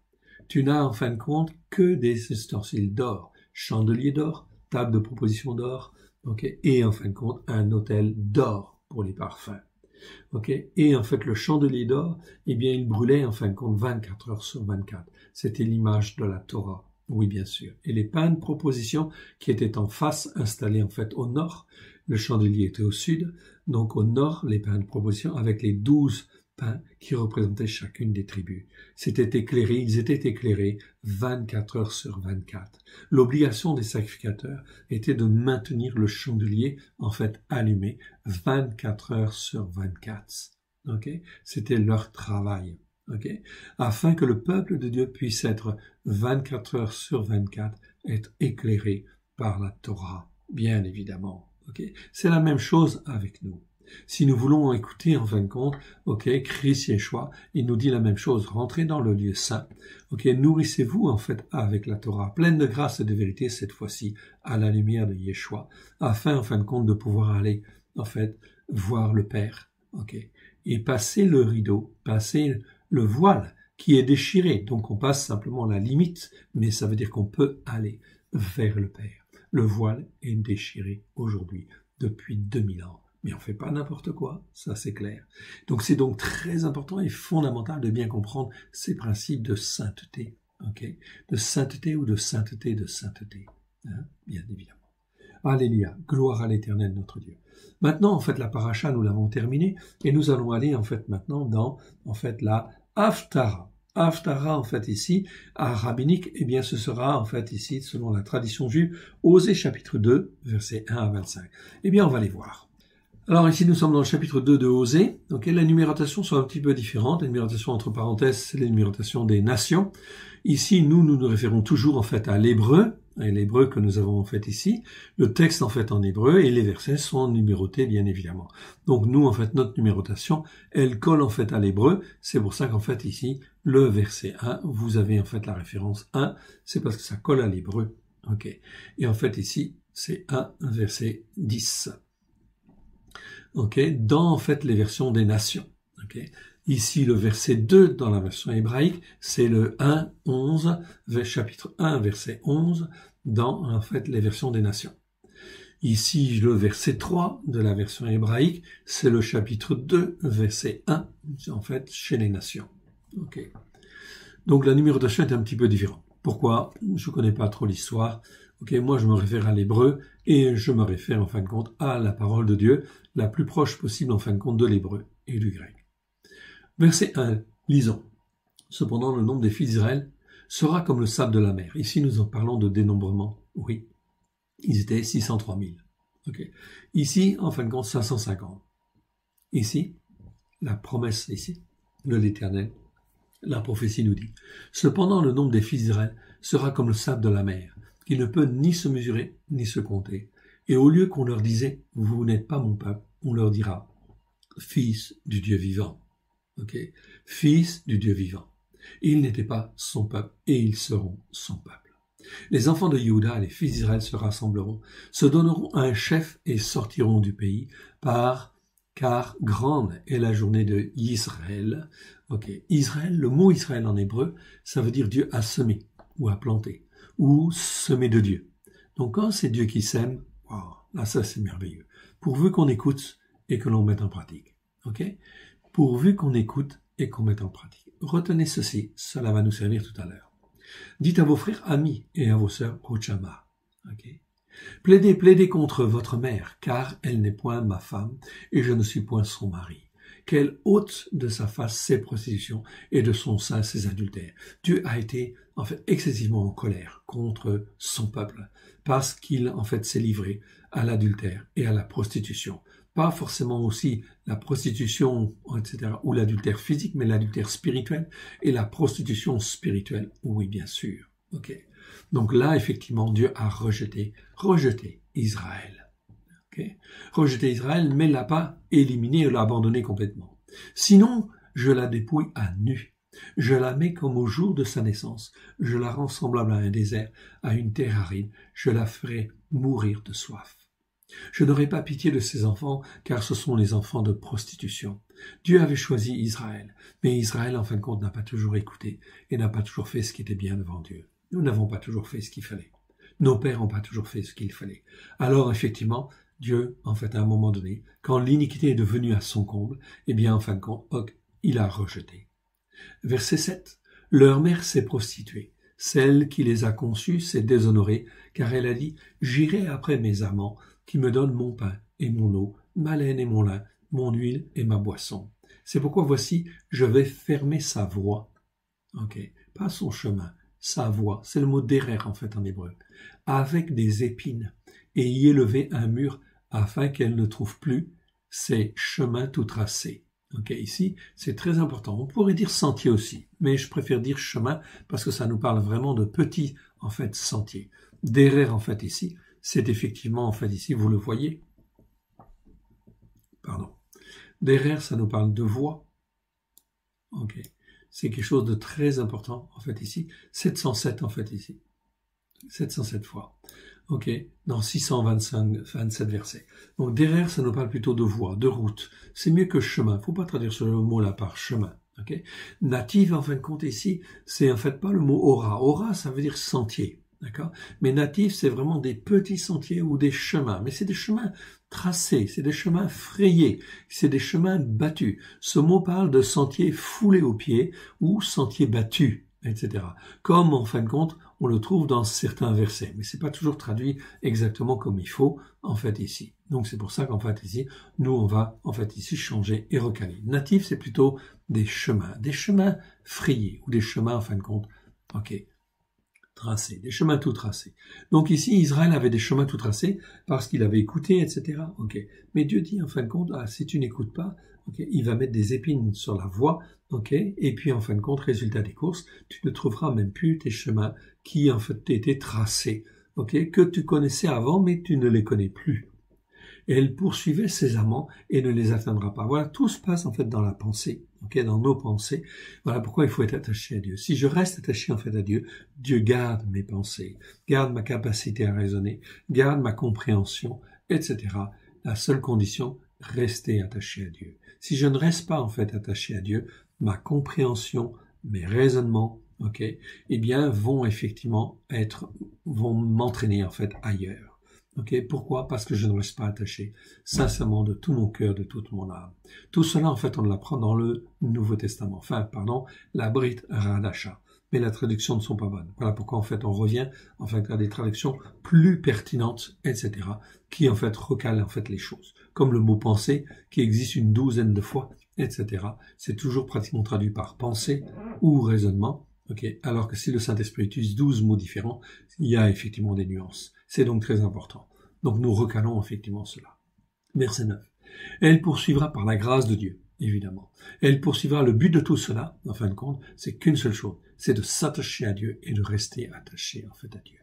tu n'as en fin de compte que des ustensiles d'or, chandelier d'or, table de proposition d'or, et en fin de compte un autel d'or pour les parfums. Et en fait le chandelier d'or, eh bien il brûlait en fin de compte 24 heures sur 24. C'était l'image de la Torah. Oui, bien sûr. Et les pains de proposition qui étaient en face, installés en fait au nord, le chandelier était au sud, donc au nord, les pains de proposition avec les 12 pains qui représentaient chacune des tribus. Ils étaient éclairés 24 heures sur 24. L'obligation des sacrificateurs était de maintenir le chandelier en fait allumé 24 heures sur 24. C'était leur travail. ok, afin que le peuple de Dieu puisse être 24 heures sur 24, être éclairé par la Torah, bien évidemment. Ok, c'est la même chose avec nous. Si nous voulons écouter, en fin de compte, ok, Christ Yeshua, il nous dit la même chose, rentrez dans le lieu saint, ok, nourrissez-vous en fait avec la Torah, pleine de grâce et de vérité cette fois-ci, à la lumière de Yeshua, afin en fin de compte de pouvoir aller, en fait, voir le Père, ok, et passer le rideau, passer le voile qui est déchiré, donc on passe simplement la limite, mais ça veut dire qu'on peut aller vers le Père. Le voile est déchiré aujourd'hui, depuis 2000 ans. Mais on ne fait pas n'importe quoi, ça c'est clair. Donc c'est donc très important et fondamental de bien comprendre ces principes de sainteté, ok, de sainteté ou de sainteté, hein, bien évidemment. Alléluia, gloire à l'Éternel notre Dieu. Maintenant, en fait, la paracha, nous l'avons terminée et nous allons aller en fait maintenant dans en fait la Haftara. Haftara, en fait, ici, à rabbinique, eh bien, ce sera, en fait, ici, selon la tradition juive, Osée chapitre 2, versets 1 à 25. Eh bien, on va les voir. Alors ici, nous sommes dans le chapitre 2 de Osée. Donc, la numérotation sont un petit peu différente. La numérotation entre parenthèses, c'est la numérotation des nations. Ici, nous référons toujours, en fait, à l'hébreu que nous avons, en fait, ici. Le texte, en fait, en hébreu et les versets sont numérotés, bien évidemment. Donc, nous, en fait, notre numérotation, elle colle, en fait, à l'hébreu. C'est pour ça qu'en fait, ici, le verset 1, vous avez, en fait, la référence 1. C'est parce que ça colle à l'hébreu. OK. Et en fait, ici, c'est 1, verset 10. Ok, dans en fait les versions des nations. Ok, ici le verset 2 dans la version hébraïque, c'est le 1, 11, chapitre 1, verset 11, dans en fait les versions des nations. Ici le verset 3 de la version hébraïque, c'est le chapitre 2, verset 1, en fait chez les nations. Ok, donc la numérotation est un petit peu différente. Pourquoi? Je connais pas trop l'histoire. Ok, moi je me réfère à l'hébreu et je me réfère en fin de compte à la parole de Dieu, la plus proche possible en fin de compte de l'hébreu et du grec. Verset 1, lisons. Cependant, le nombre des fils d'Israël sera comme le sable de la mer. Ici, nous en parlons de dénombrement. Oui, ils étaient 603 000. Okay. Ici, en fin de compte, 550. Ici, la promesse ici, de l'Éternel, la prophétie nous dit. Cependant, le nombre des fils d'Israël sera comme le sable de la mer, qui ne peut ni se mesurer, ni se compter. Et au lieu qu'on leur disait, vous n'êtes pas mon peuple, on leur dira, fils du Dieu vivant. Ok, fils du Dieu vivant. Ils n'étaient pas son peuple, et ils seront son peuple. Les enfants de Juda, les fils d'Israël se rassembleront, se donneront un chef et sortiront du pays, car grande est la journée de Israël. Ok, Israël, le mot Israël en hébreu, ça veut dire Dieu a semé, ou a planté, ou semé de Dieu. Donc quand c'est Dieu qui sème, wow, là ça c'est merveilleux. Pourvu qu'on écoute et que l'on mette en pratique. Ok, pourvu qu'on écoute et qu'on mette en pratique. Retenez ceci, cela va nous servir tout à l'heure. Dites à vos frères amis et à vos sœurs Ochama. Okay. Plaidez contre votre mère, car elle n'est point ma femme, et je ne suis point son mari. Qu'elle ôte de sa face ses prostitutions et de son sein ses adultères. Dieu a été en fait excessivement en colère contre son peuple, parce qu'il en fait s'est livré à l'adultère et à la prostitution. Pas forcément aussi la prostitution, etc., ou l'adultère physique, mais l'adultère spirituel et la prostitution spirituelle, oui, bien sûr. Ok. Donc là, effectivement, Dieu a rejeté Israël. Okay. Rejeté Israël, mais l'a pas éliminé, l'a abandonné complètement. Sinon, je la dépouille à nu. Je la mets comme au jour de sa naissance. Je la rends semblable à un désert, à une terre aride. Je la ferai mourir de soif. Je n'aurai pas pitié de ces enfants, car ce sont les enfants de prostitution. Dieu avait choisi Israël, mais Israël, en fin de compte, n'a pas toujours écouté et n'a pas toujours fait ce qui était bien devant Dieu. Nous n'avons pas toujours fait ce qu'il fallait. Nos pères n'ont pas toujours fait ce qu'il fallait. Alors, effectivement, Dieu, en fait, à un moment donné, quand l'iniquité est devenue à son comble, eh bien, en fin de compte, il a rejeté. Verset 7. Leur mère s'est prostituée. Celle qui les a conçus s'est déshonorée, car elle a dit, j'irai après mes amants, qui me donnent mon pain et mon eau, ma laine et mon lin, mon huile et ma boisson. C'est pourquoi voici, je vais fermer sa voie. Ok, pas son chemin, sa voie, c'est le mot derer en fait en hébreu, avec des épines, et y élever un mur afin qu'elle ne trouve plus ses chemins tout tracés. Ok, ici, c'est très important. On pourrait dire sentier aussi, mais je préfère dire chemin parce que ça nous parle vraiment de petits, en fait, sentiers. Derrière, en fait, ici, c'est effectivement, en fait, ici, vous le voyez. Pardon. Derrière, ça nous parle de voie. Ok. C'est quelque chose de très important, en fait, ici. 707, en fait, ici. 707 fois. Ok, dans 627 versets. Donc derrière, ça nous parle plutôt de voie, de route. C'est mieux que chemin. Faut pas traduire ce mot-là par chemin. Ok. Native, en fin de compte, ici, c'est en fait pas le mot aura. Aura, ça veut dire sentier. D'accord. Mais native, c'est vraiment des petits sentiers ou des chemins. Mais c'est des chemins tracés, c'est des chemins frayés, c'est des chemins battus. Ce mot parle de sentiers foulés aux pieds ou sentiers battus, etc. Comme, en fin de compte, on le trouve dans certains versets, mais c'est pas toujours traduit exactement comme il faut, en fait, ici. Donc, c'est pour ça qu'en fait, ici, nous, on va, en fait, ici, changer et recaler. Natif, c'est plutôt des chemins frayés, ou des chemins, en fin de compte, ok, tracés, des chemins tout tracés. Donc, ici, Israël avait des chemins tout tracés parce qu'il avait écouté, etc., ok. Mais Dieu dit, en fin de compte, ah, si tu n'écoutes pas, ok, il va mettre des épines sur la voie, ok, et puis, en fin de compte, résultat des courses, tu ne trouveras même plus tes chemins qui en fait étaient tracés, ok, que tu connaissais avant, mais tu ne les connais plus. Et elle poursuivait ses amants et ne les atteindra pas. Voilà, tout se passe en fait dans la pensée, ok, dans nos pensées. Voilà pourquoi il faut être attaché à Dieu. Si je reste attaché en fait à Dieu, Dieu garde mes pensées, garde ma capacité à raisonner, garde ma compréhension, etc. La seule condition, rester attaché à Dieu. Si je ne reste pas en fait attaché à Dieu, ma compréhension, mes raisonnements, ok, eh bien, vont m'entraîner en fait ailleurs. Ok, pourquoi? Parce que je ne reste pas attaché, sincèrement, de tout mon cœur, de toute mon âme. Tout cela, en fait, on l'apprend dans le Nouveau Testament. La Brit Hadasha. Mais les traductions ne sont pas bonnes. Voilà pourquoi, en fait, on revient, en fait, à des traductions plus pertinentes, etc., qui, en fait, recalent, en fait, les choses. Comme le mot penser, qui existe une douzaine de fois, etc. C'est toujours pratiquement traduit par pensée ou raisonnement. Okay. Alors que si le Saint-Esprit utilise 12 mots différents, il y a effectivement des nuances. C'est donc très important. Donc nous recalons effectivement cela. Verset 9. Elle poursuivra par la grâce de Dieu, évidemment. Elle poursuivra le but de tout cela, en fin de compte, c'est qu'une seule chose, c'est de s'attacher à Dieu et de rester attaché en fait à Dieu.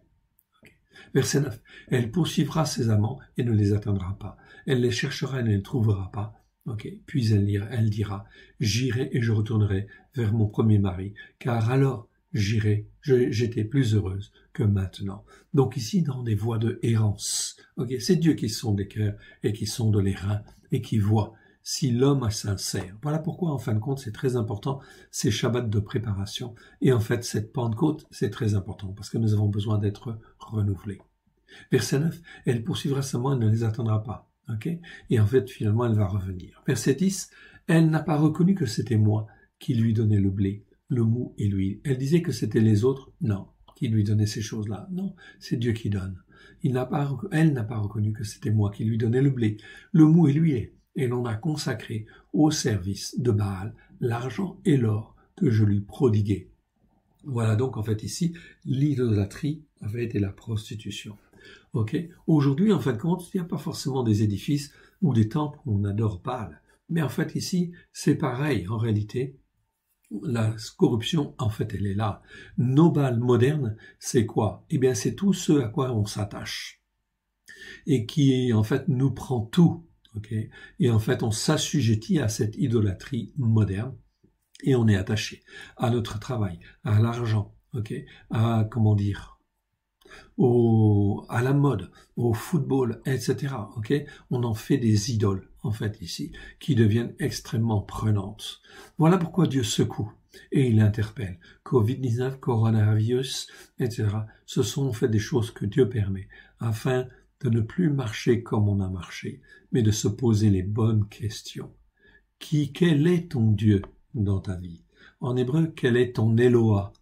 Okay. Verset 9. Elle poursuivra ses amants et ne les atteindra pas. Elle les cherchera et ne les trouvera pas. Okay. Puis elle dira, j'irai et je retournerai vers mon premier mari, car alors j'étais plus heureuse que maintenant. Donc ici, dans des voies de errance, okay, c'est Dieu qui sonde les cœurs et qui sonde les reins et qui voit si l'homme est sincère. Voilà pourquoi, en fin de compte, c'est très important, ces Shabbats de préparation. Et en fait, cette Pentecôte, c'est très important parce que nous avons besoin d'être renouvelés. Verset 9, elle poursuivra sa main, elle ne les attendra pas. Okay? Et en fait, finalement, elle va revenir. Verset 10, elle n'a pas reconnu que c'était moi qui lui donnais le blé, le mou et l'huile. Elle disait que c'était les autres, non, qui lui donnaient ces choses-là. Non, c'est Dieu qui donne. Elle n'a pas reconnu que c'était moi qui lui donnais le blé, le mou et l'huile. Et l'on a consacré au service de Baal l'argent et l'or que je lui prodiguais. Voilà donc en fait ici, l'idolâtrie avait été la prostitution. Ok. Aujourd'hui, en fin de compte, il n'y a pas forcément des édifices ou des temples où on adore Baal. Mais en fait, ici, c'est pareil. En réalité, la corruption, en fait, elle est là. Nos Baals modernes, c'est quoi? Eh bien, c'est tout ce à quoi on s'attache. Et qui, en fait, nous prend tout. Ok. Et en fait, on s'assujettit à cette idolâtrie moderne. Et on est attaché à notre travail, à l'argent, ok, à, comment dire, à la mode, au football, etc. Ok, on en fait des idoles en fait ici qui deviennent extrêmement prenantes. Voilà pourquoi Dieu secoue et il interpelle. Covid-19, coronavirus, etc. Ce sont en fait des choses que Dieu permet afin de ne plus marcher comme on a marché, mais de se poser les bonnes questions. Quel est ton Dieu dans ta vie? En hébreu, quel est ton Eloah?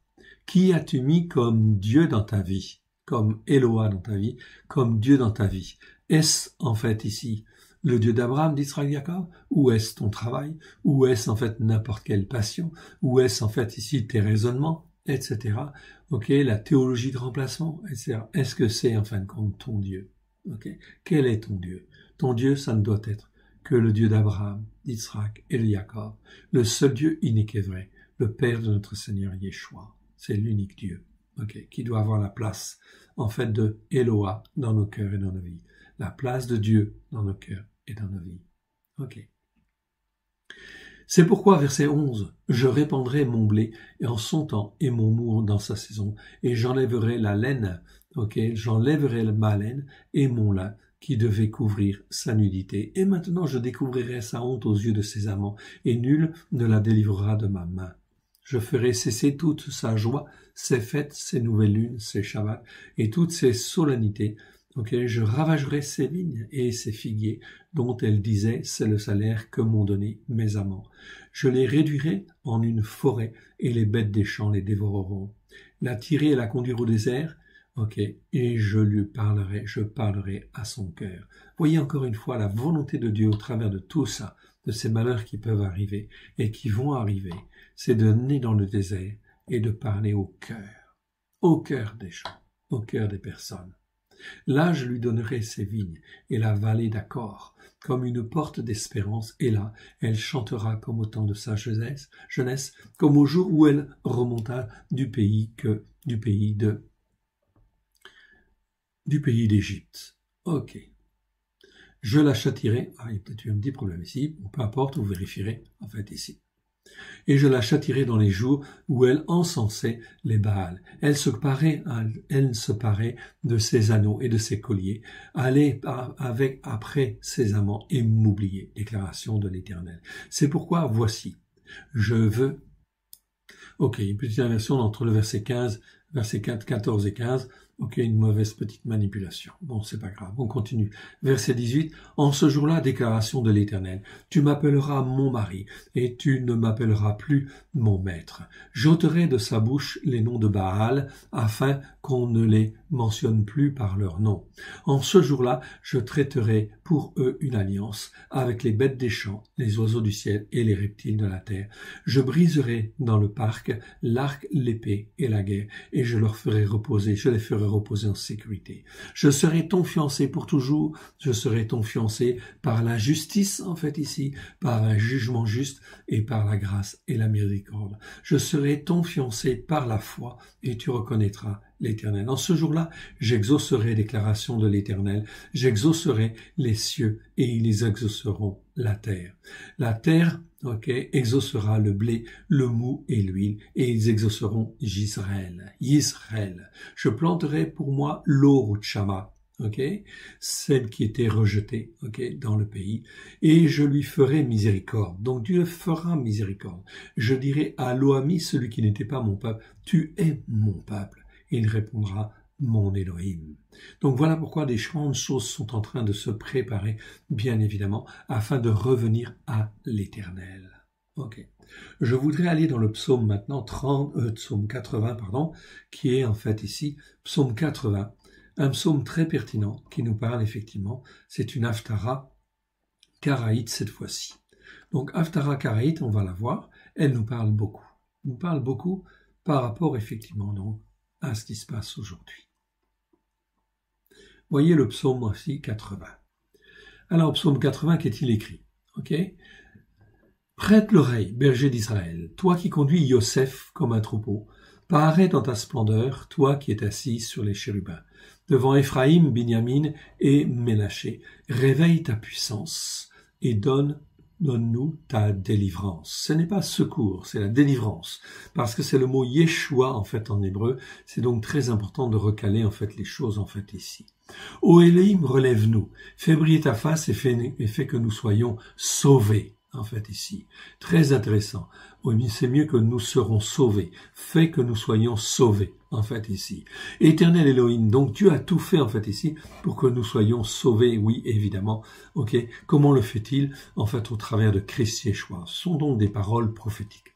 Qui as-tu mis comme Dieu dans ta vie? Comme Eloah dans ta vie, comme Dieu dans ta vie. Est-ce en fait ici le Dieu d'Abraham, d'Israël, Jacob, ou est-ce ton travail, ou est-ce en fait n'importe quelle passion, ou est-ce en fait ici tes raisonnements, etc. Ok, la théologie de remplacement, etc. Est-ce que c'est en fin de compte ton Dieu? Ok, quel est ton Dieu? Ton Dieu, ça ne doit être que le Dieu d'Abraham, d'Isaac et de Jacob, le seul Dieu unique et vrai, le Père de notre Seigneur Yeshua. C'est l'unique Dieu, qui doit avoir la place, en fait, de Eloah dans nos cœurs et dans nos vies. La place de Dieu dans nos cœurs et dans nos vies. C'est pourquoi, verset 11, « Je répandrai mon blé en son temps et mon mou dans sa saison, et j'enlèverai la laine, j'enlèverai ma laine et mon lin qui devait couvrir sa nudité. Et maintenant je découvrirai sa honte aux yeux de ses amants, et nul ne la délivrera de ma main. Je ferai cesser toute sa joie, ses fêtes, ses nouvelles lunes, ses shabbats, et toutes ses solennités. Je ravagerai ses vignes et ses figuiers, dont elle disait, c'est le salaire que m'ont donné mes amants. Je les réduirai en une forêt, et les bêtes des champs les dévoreront. La tirer et la conduire au désert, et je parlerai à son cœur. Voyez encore une fois la volonté de Dieu au travers de tout ça, de ces malheurs qui peuvent arriver et qui vont arriver, c'est de venir dans le désert et de parler au cœur des gens, au cœur des personnes. Là, je lui donnerai ses vignes et la vallée d'Accor, comme une porte d'espérance, et là, elle chantera comme au temps de sa jeunesse, comme au jour où elle remonta du pays d'Égypte. Je la châtierai, il y a peut-être eu un petit problème ici, peu importe, vous vérifierez, en fait, ici. Et je la châtierai dans les jours où elle encensait les Baals. Elle se parait de ses anneaux et de ses colliers, allait après ses amants et m'oublier. Déclaration de l'Éternel. C'est pourquoi, voici, je veux... une petite inversion entre le verset 14 et 15. Une mauvaise petite manipulation. Bon, c'est pas grave, on continue. Verset 18, « En ce jour-là, déclaration de l'Éternel, tu m'appelleras mon mari, et tu ne m'appelleras plus mon maître. J'ôterai de sa bouche les noms de Baal, afin qu'on ne les mentionne plus par leur nom. En ce jour-là, je traiterai pour eux une alliance avec les bêtes des champs, les oiseaux du ciel et les reptiles de la terre. Je briserai dans le parc l'arc, l'épée et la guerre, et je les ferai reposer en sécurité. Je serai ton fiancé pour toujours, je serai ton fiancé par la justice, en fait ici, par un jugement juste et par la grâce et la miséricorde. Je serai ton fiancé par la foi et tu reconnaîtras l'Éternel. En ce jour-là, j'exaucerai déclaration de l'Éternel, j'exaucerai les cieux et ils exauceront la terre. La terre, exaucera le blé, le mou et l'huile, et ils exauceront Yisraël. Je planterai pour moi l'Oruchama, celle qui était rejetée, dans le pays, et je lui ferai miséricorde. Donc Dieu fera miséricorde. Je dirai à Loami, celui qui n'était pas mon peuple, tu es mon peuple. Et il répondra, mon Elohim. Donc voilà pourquoi des grandes choses sont en train de se préparer, bien évidemment, afin de revenir à l'Éternel. Je voudrais aller dans le psaume maintenant, psaume 80, qui est en fait ici, psaume 80, un psaume très pertinent qui nous parle effectivement, c'est une Haftara karaïte cette fois-ci. Donc Haftara karaïte, on va la voir, elle nous parle beaucoup par rapport effectivement donc à ce qui se passe aujourd'hui. Voyez le psaume aussi 80. Alors, psaume 80, qu'est-il écrit? Prête l'oreille, berger d'Israël, toi qui conduis Yosef comme un troupeau, parais dans ta splendeur, toi qui es assis sur les chérubins. Devant Éphraïm, Binyamin et Ménaché, réveille ta puissance et donne-nous ta délivrance. Ce n'est pas secours, c'est la délivrance. Parce que c'est le mot Yeshua, en fait, en hébreu. C'est donc très important de recaler, en fait, les choses, en fait, ici. Ô Elohim, relève-nous. Fais briller ta face et fais que nous soyons sauvés, en fait, ici. Très intéressant. Oui, c'est mieux que nous serons sauvés. Fais que nous soyons sauvés, en fait, ici. Éternel Elohim, donc Dieu a tout fait, en fait, ici, pour que nous soyons sauvés, oui, évidemment. Comment le fait-il? En fait, au travers de Christ Yeshua. Ce sont donc des paroles prophétiques.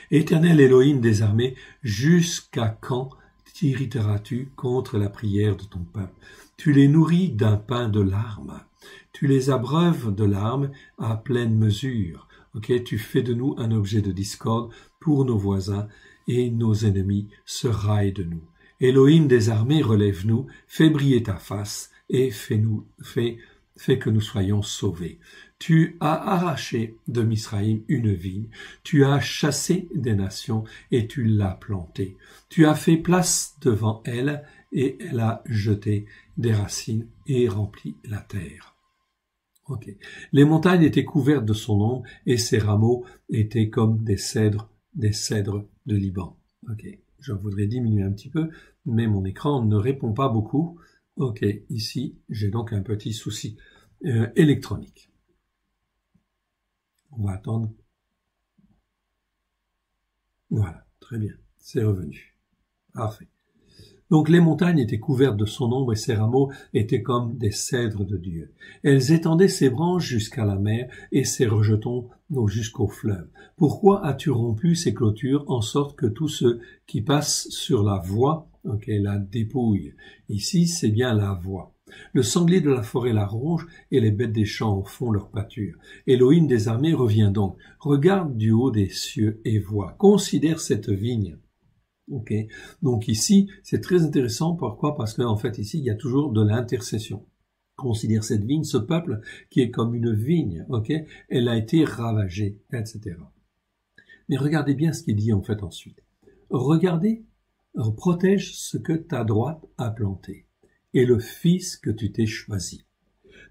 Éternel Elohim des armées, jusqu'à quand t'irriteras-tu contre la prière de ton peuple? Tu les nourris d'un pain de larmes. Tu les abreuves de larmes à pleine mesure. Tu fais de nous un objet de discorde pour nos voisins et nos ennemis se raillent de nous. Elohim des armées, relève-nous, fais briller ta face et fais que nous soyons sauvés. Tu as arraché de Misraïm une vigne, tu as chassé des nations et tu l'as plantée. Tu as fait place devant elle et elle a jeté des racines et rempli la terre. Okay. Les montagnes étaient couvertes de son ombre et ses rameaux étaient comme des cèdres de Liban. Ok, je voudrais diminuer un petit peu, mais mon écran ne répond pas beaucoup. Ok, ici, j'ai donc un petit souci électronique. On va attendre. Voilà, très bien, c'est revenu. Parfait. Donc les montagnes étaient couvertes de son ombre et ses rameaux étaient comme des cèdres de Dieu. Elles étendaient ses branches jusqu'à la mer et ses rejetons jusqu'au fleuve. Pourquoi as-tu rompu ces clôtures en sorte que tous ceux qui passent sur la voie, la dépouillent? Ici, c'est bien la voie. Le sanglier de la forêt la ronge et les bêtes des champs en font leur pâture. Elohim des armées revient donc. Regarde du haut des cieux et vois. Considère cette vigne. Ok, donc ici, c'est très intéressant. Pourquoi? Parce qu'en fait, ici, il y a toujours de l'intercession. Considère cette vigne, ce peuple qui est comme une vigne, ok, elle a été ravagée, etc. Mais regardez bien ce qu'il dit en fait ensuite. Regardez, protège ce que ta droite a planté et le fils que tu t'es choisi.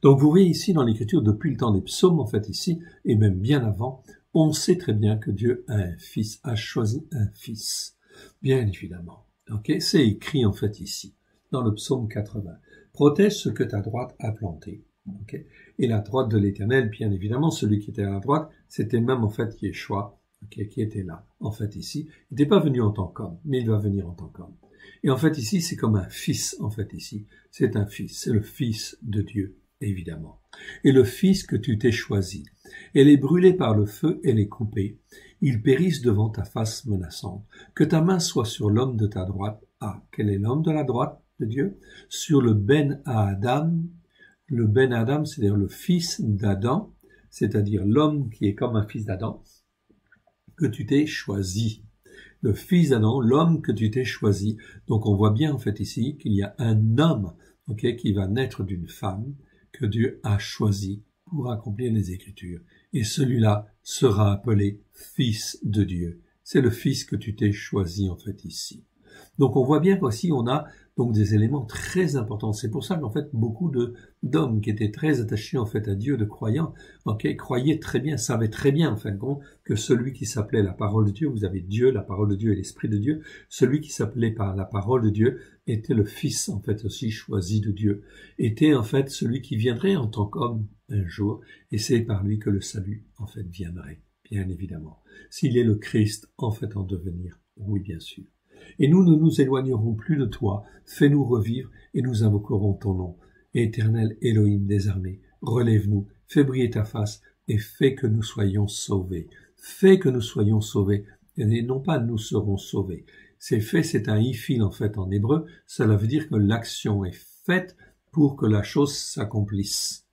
Donc vous voyez ici dans l'écriture, depuis le temps des psaumes, en fait ici, et même bien avant, on sait très bien que Dieu a un fils, a choisi un fils. Bien évidemment. Ok, c'est écrit en fait ici, dans le psaume 80. Protège ce que ta droite a planté. Okay. Et la droite de l'Éternel, bien évidemment, celui qui était à la droite, c'était même en fait Yeshua, qui était là. En fait ici, il n'était pas venu en tant qu'homme, mais il va venir en tant qu'homme. Et en fait ici, c'est comme un fils, en fait ici. C'est un fils, c'est le fils de Dieu, évidemment. Et le fils que tu t'es choisi. Elle est brûlée par le feu, elle est coupée. Ils périssent devant ta face menaçante. Que ta main soit sur l'homme de ta droite. Ah, quel est l'homme de la droite de Dieu? Sur le Ben-Adam. Le Ben-Adam, c'est-à-dire le fils d'Adam, c'est-à-dire l'homme qui est comme un fils d'Adam, que tu t'es choisi. Le fils d'Adam, l'homme que tu t'es choisi. Donc on voit bien en fait ici qu'il y a un homme qui va naître d'une femme que Dieu a choisi pour accomplir les Écritures. Et celui-là sera appelé Fils de Dieu. C'est le Fils que tu t'es choisi en fait ici. Donc on voit bien qu'aussi on a donc des éléments très importants. C'est pour ça qu'en fait beaucoup d'hommes qui étaient très attachés en fait à Dieu, de croyants, croyaient très bien, savaient très bien en fin de compte que celui qui s'appelait la parole de Dieu, vous avez Dieu, la parole de Dieu et l'Esprit de Dieu, celui qui s'appelait par la parole de Dieu était le Fils en fait aussi choisi de Dieu, était en fait celui qui viendrait en tant qu'homme un jour, et c'est par lui que le salut en fait viendrait, bien évidemment. S'il est le Christ en fait en devenir, oui bien sûr. Et nous ne nous éloignerons plus de toi, fais-nous revivre et nous invoquerons ton nom. Éternel Elohim des armées, relève-nous, fais briller ta face et fais que nous soyons sauvés. Fais que nous soyons sauvés, et non pas nous serons sauvés. C'est fait, c'est un ifil en fait en hébreu, cela veut dire que l'action est faite pour que la chose s'accomplisse,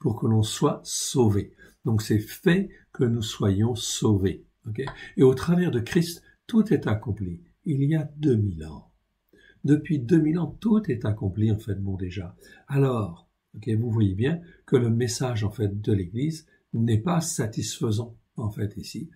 pour que l'on soit sauvé. Donc c'est fait que nous soyons sauvés. Et au travers de Christ, tout est accompli. Il y a 2000 ans. Depuis 2000 ans, tout est accompli, en fait, bon, déjà. Alors, vous voyez bien que le message, en fait, de l'Église n'est pas satisfaisant, en fait, ici.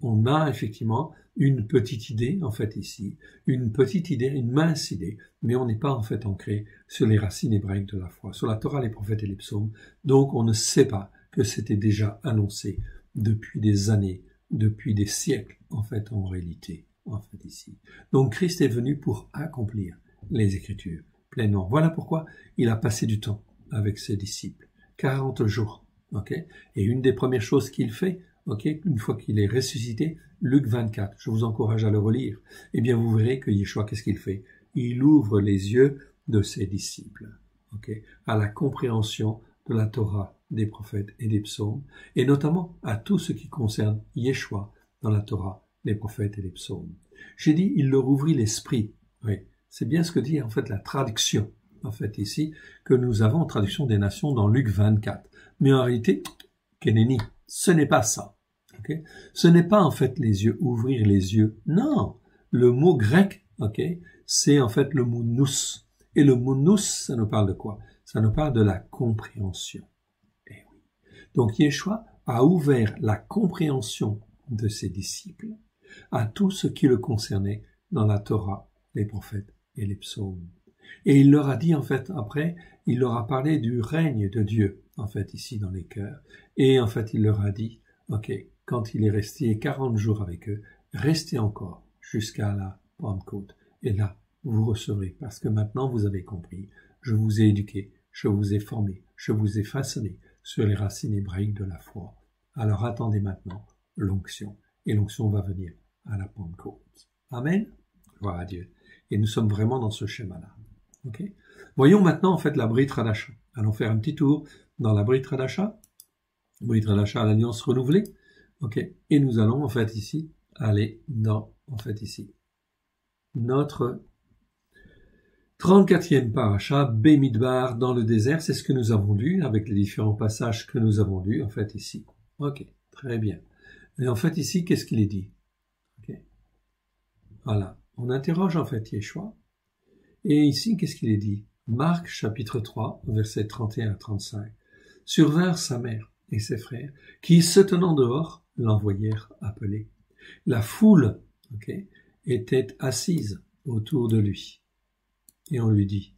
On a, effectivement, une petite idée, en fait, ici. Une petite idée, une mince idée. Mais on n'est pas, en fait, ancré sur les racines hébraïques de la foi, sur la Torah, les prophètes et les psaumes. Donc, on ne sait pas que c'était déjà annoncé depuis des années, depuis des siècles, en fait, en réalité. En fait ici. Donc Christ est venu pour accomplir les Écritures pleinement. Voilà pourquoi il a passé du temps avec ses disciples. 40 jours. Et une des premières choses qu'il fait, une fois qu'il est ressuscité, Luc 24, je vous encourage à le relire, eh bien vous verrez que Yeshua, qu'est-ce qu'il fait? Il ouvre les yeux de ses disciples, à la compréhension de la Torah, des prophètes et des psaumes, et notamment à tout ce qui concerne Yeshua dans la Torah, les prophètes et les psaumes. J'ai dit, il leur ouvrit l'esprit. Oui, c'est bien ce que dit en fait la traduction, en fait ici, que nous avons en traduction des nations dans Luc 24. Mais en réalité, Keneni, ce n'est pas ça. Ce n'est pas en fait les yeux, ouvrir les yeux. Non, le mot grec, c'est en fait le mot nous. Et le mot nous, ça nous parle de quoi? Ça nous parle de la compréhension. Eh oui. Donc Yeshua a ouvert la compréhension de ses disciples à tout ce qui le concernait dans la Torah, les prophètes et les psaumes. Et il leur a dit, en fait, après, il leur a parlé du règne de Dieu, en fait, ici dans les cœurs. Et en fait, il leur a dit, ok, quand il est resté 40 jours avec eux, restez encore jusqu'à la Pentecôte. Et là, vous recevrez, parce que maintenant vous avez compris, je vous ai éduqué, je vous ai formé, je vous ai façonné sur les racines hébraïques de la foi. Alors attendez maintenant l'onction. Et l'onction va venir à la Pentecôte. Amen. Gloire à Dieu. Et nous sommes vraiment dans ce schéma-là. Okay. Voyons maintenant en fait la Brit Hadasha. Allons faire un petit tour dans la Brit Hadasha. Brit Hadasha, l'alliance renouvelée. Ok. Et nous allons en fait ici aller dans notre 34e paracha, Bemidbar, dans le désert. C'est ce que nous avons lu avec les différents passages que nous avons lus en fait ici. Ok. Très bien. Et en fait ici, qu'est-ce qu'il est dit? Okay. Voilà. On interroge en fait Yeshua. Et ici, qu'est-ce qu'il est dit? Marc, chapitre 3, versets 31 à 35. Survinrent sa mère et ses frères, qui, se tenant dehors, l'envoyèrent appeler. La foule, était assise autour de lui. Et on lui dit,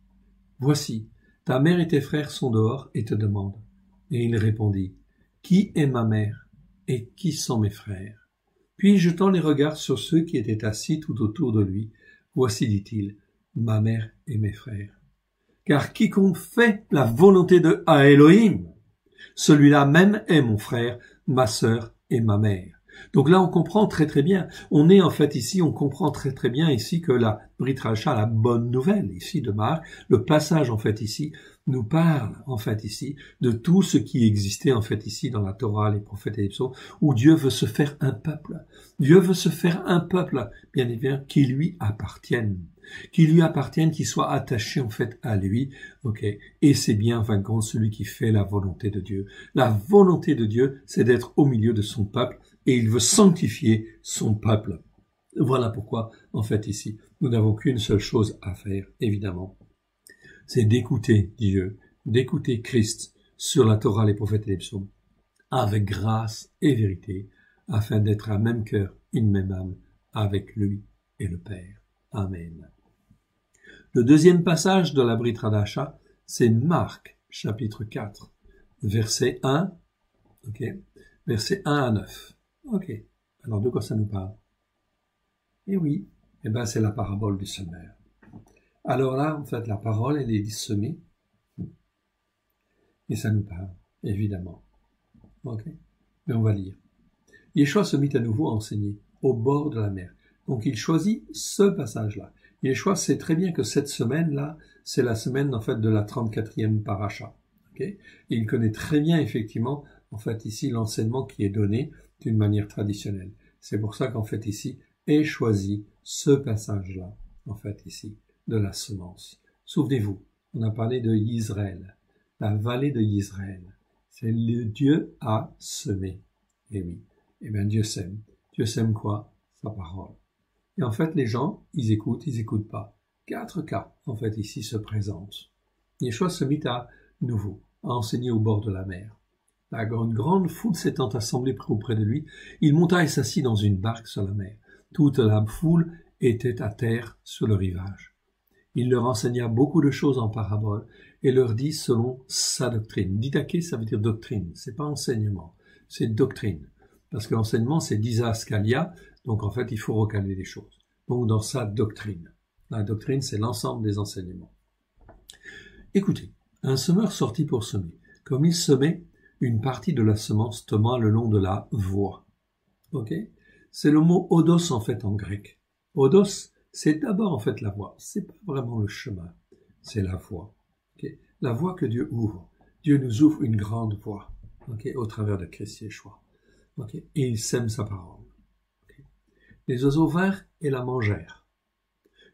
voici, ta mère et tes frères sont dehors et te demandent. Et il répondit, qui est ma mère et qui sont mes frères? Puis, jetant les regards sur ceux qui étaient assis tout autour de lui, voici, dit-il, ma mère et mes frères. Car quiconque fait la volonté de Elohim, celui-là même est mon frère, ma sœur et ma mère. Donc là, on comprend très très bien. On est en fait ici, on comprend très très bien ici que la Brit Hadasha, la bonne nouvelle ici de Marc, le passage en fait ici, nous parle en fait ici de tout ce qui existait en fait ici dans la Torah, les prophètes et les psaumes, où Dieu veut se faire un peuple. Dieu veut se faire un peuple, bien évidemment, qui lui appartienne. Qui soit attaché en fait à lui, Et c'est bien, en fin de compte, celui qui fait la volonté de Dieu. La volonté de Dieu, c'est d'être au milieu de son peuple, et il veut sanctifier son peuple. Voilà pourquoi, en fait, ici, nous n'avons qu'une seule chose à faire, évidemment. C'est d'écouter Dieu, d'écouter Christ sur la Torah, les prophètes et les psaumes, avec grâce et vérité, afin d'être un même cœur, une même âme, avec lui et le Père. Amen. Le deuxième passage de la Brit Hadasha, c'est Marc, chapitre 4, verset 1, verset 1 à 9. Alors de quoi ça nous parle? Eh oui, c'est la parabole du semeur. Alors là, en fait, la parole, elle est semée, et ça nous parle, évidemment. Mais on va lire. Yeshua se mit à nouveau à enseigner, au bord de la mer. Donc il choisit ce passage-là. Yeshua sait très bien que cette semaine-là, c'est la semaine en fait de la 34e paracha. Et il connaît très bien effectivement en fait ici l'enseignement qui est donné d'une manière traditionnelle. C'est pour ça qu'en fait ici est choisi ce passage-là en fait ici de la semence. Souvenez-vous, on a parlé de Israël, la vallée de Israël. C'est le Dieu a semé. Et oui, Dieu sème. Dieu sème quoi? Sa parole. Et en fait, les gens, ils écoutent pas. 4 cas, en fait, ici se présentent. Yeshua se mit à nouveau à enseigner au bord de la mer. Une grande foule s'étant assemblée auprès de lui, il monta et s'assit dans une barque sur la mer. Toute la foule était à terre sur le rivage. Il leur enseigna beaucoup de choses en parabole et leur dit selon sa doctrine. Didaké, ça veut dire doctrine. C'est pas enseignement, c'est doctrine. Parce que l'enseignement, c'est didaskalia. Donc, en fait, il faut recaler les choses. Donc, dans sa doctrine. La doctrine, c'est l'ensemble des enseignements. Écoutez, un semeur sortit pour semer. Comme il semait, une partie de la semence tomba le long de la voie. C'est le mot odos, en fait, en grec. Odos, c'est d'abord, en fait, la voie. C'est pas vraiment le chemin. C'est la voie. La voie que Dieu ouvre. Dieu nous ouvre une grande voie. Au travers de Christ Yeshua. Et il sème sa parole. Les oiseaux vinrent et la mangèrent.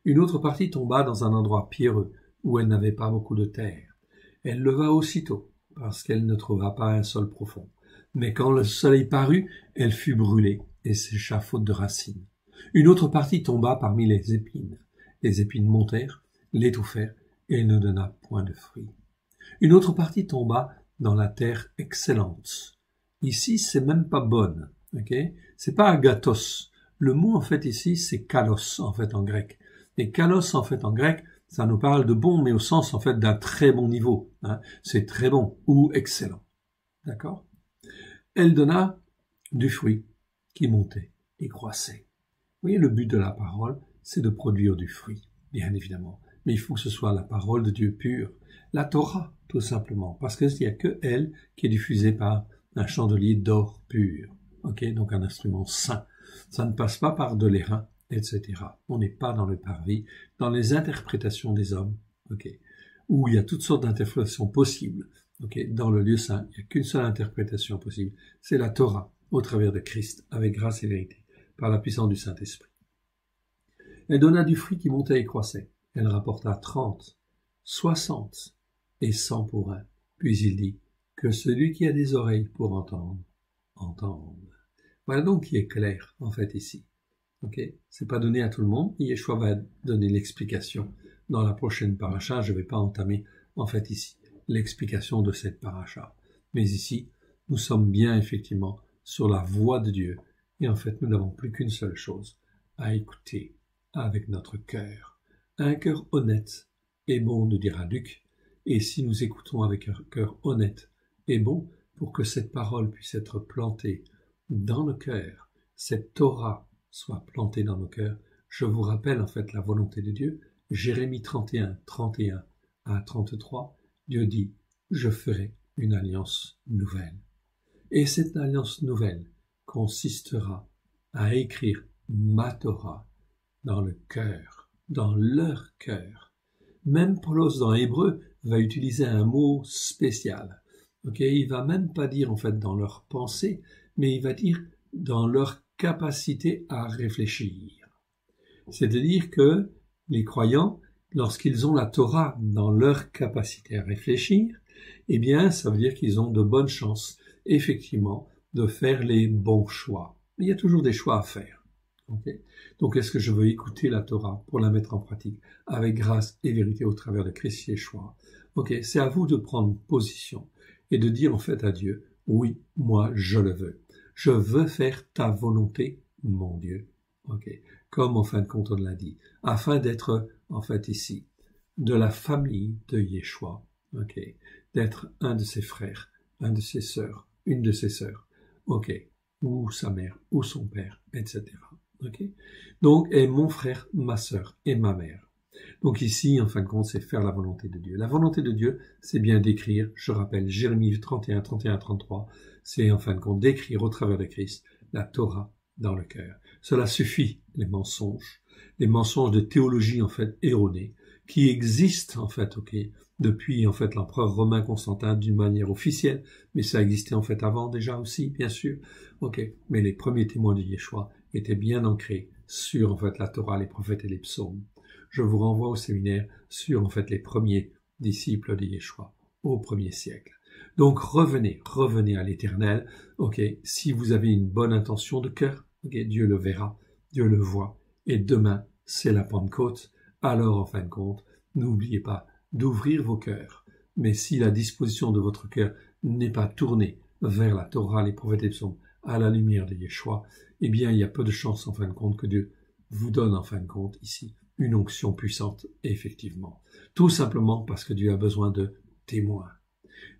Une autre partie tomba dans un endroit pierreux, où elle n'avait pas beaucoup de terre. Elle leva aussitôt, parce qu'elle ne trouva pas un sol profond. Mais quand le soleil parut, elle fut brûlée, et sécha faute de racines. Une autre partie tomba parmi les épines. Les épines montèrent, l'étouffèrent, et ne donna point de fruits. Une autre partie tomba dans la terre excellente. Ici, c'est même pas bonne, ok? C'est pas agathos. Le mot, en fait, ici, c'est kalos, en fait, en grec. Et kalos, en fait, en grec, ça nous parle de bon, mais au sens, en fait, d'un très bon niveau, hein. C'est très bon ou excellent. D'accord? Elle donna du fruit qui montait et croissait. Vous voyez, le but de la parole, c'est de produire du fruit, bien évidemment. Mais il faut que ce soit la parole de Dieu pure, la Torah, tout simplement, parce qu'il n'y a que elle qui est diffusée par un chandelier d'or pur. Ok, donc un instrument saint. Ça ne passe pas par de l'airain, etc. On n'est pas dans le parvis, dans les interprétations des hommes, ok, où il y a toutes sortes d'interprétations possibles. Ok, dans le lieu saint, il n'y a qu'une seule interprétation possible, c'est la Torah, au travers de Christ, avec grâce et vérité, par la puissance du Saint-Esprit. Elle donna du fruit qui montait et croissait. Elle rapporta 30, 60 et 100 pour un. Puis il dit, que celui qui a des oreilles pour entendre, entende. Voilà donc qui est clair, en fait, ici. Ok, c'est pas donné à tout le monde. Yeshua va donner l'explication dans la prochaine paracha. Je vais pas entamer, en fait, ici, l'explication de cette paracha. Mais ici, nous sommes bien, effectivement, sur la voie de Dieu. Et en fait, nous n'avons plus qu'une seule chose, à écouter avec notre cœur. Un cœur honnête et bon, nous dira Luc. Et si nous écoutons avec un cœur honnête et bon, pour que cette parole puisse être plantée dans nos cœurs, cette Torah soit plantée dans nos cœurs, je vous rappelle en fait la volonté de Dieu. Jérémie 31, 31 à 33, Dieu dit, je ferai une alliance nouvelle. Et cette alliance nouvelle consistera à écrire ma Torah dans le cœur, dans leur cœur. Même Paulos dans Hébreu va utiliser un mot spécial. Okay, il va même pas dire en fait dans leur pensée, mais il va dire dans leur capacité à réfléchir. C'est-à-dire que les croyants, lorsqu'ils ont la Torah dans leur capacité à réfléchir, eh bien, ça veut dire qu'ils ont de bonnes chances, effectivement, de faire les bons choix. Il y a toujours des choix à faire. Okay? Donc, est-ce que je veux écouter la Torah pour la mettre en pratique avec grâce et vérité au travers de Christ Yeshua? Ok, c'est à vous de prendre position et de dire en fait à Dieu, oui, moi, je le veux. Je veux faire ta volonté, mon Dieu. Ok, comme en fin de compte on l'a dit, afin d'être en fait ici de la famille de Yeshua. Ok, d'être un de ses frères, un de ses sœurs, une de ses sœurs. Ok, ou sa mère, ou son père, etc. Ok, donc et mon frère, ma sœur et ma mère. Donc ici, en fin de compte, c'est faire la volonté de Dieu. La volonté de Dieu, c'est bien d'écrire, je rappelle, Jérémie 31, 31, 33, c'est en fin de compte d'écrire au travers de Christ la Torah dans le cœur. Cela suffit, les mensonges de théologie en fait erronée, qui existent en fait, ok, depuis en fait l'empereur romain Constantin d'une manière officielle, mais ça existait en fait avant déjà aussi, bien sûr, ok. Mais les premiers témoins de Yeshua étaient bien ancrés sur en fait la Torah, les prophètes et les psaumes. Je vous renvoie au séminaire sur en fait les premiers disciples de Yeshua au 1er siècle. Donc revenez à l'Éternel. Ok, si vous avez une bonne intention de cœur, ok, Dieu le verra, Dieu le voit. Et demain, c'est la Pentecôte. Alors en fin de compte, n'oubliez pas d'ouvrir vos cœurs. Mais si la disposition de votre cœur n'est pas tournée vers la Torah, les prophètes et les psaumes, à la lumière de Yeshua, eh bien il y a peu de chances en fin de compte que Dieu vous donne en fin de compte ici une onction puissante, effectivement. Tout simplement parce que Dieu a besoin de témoins.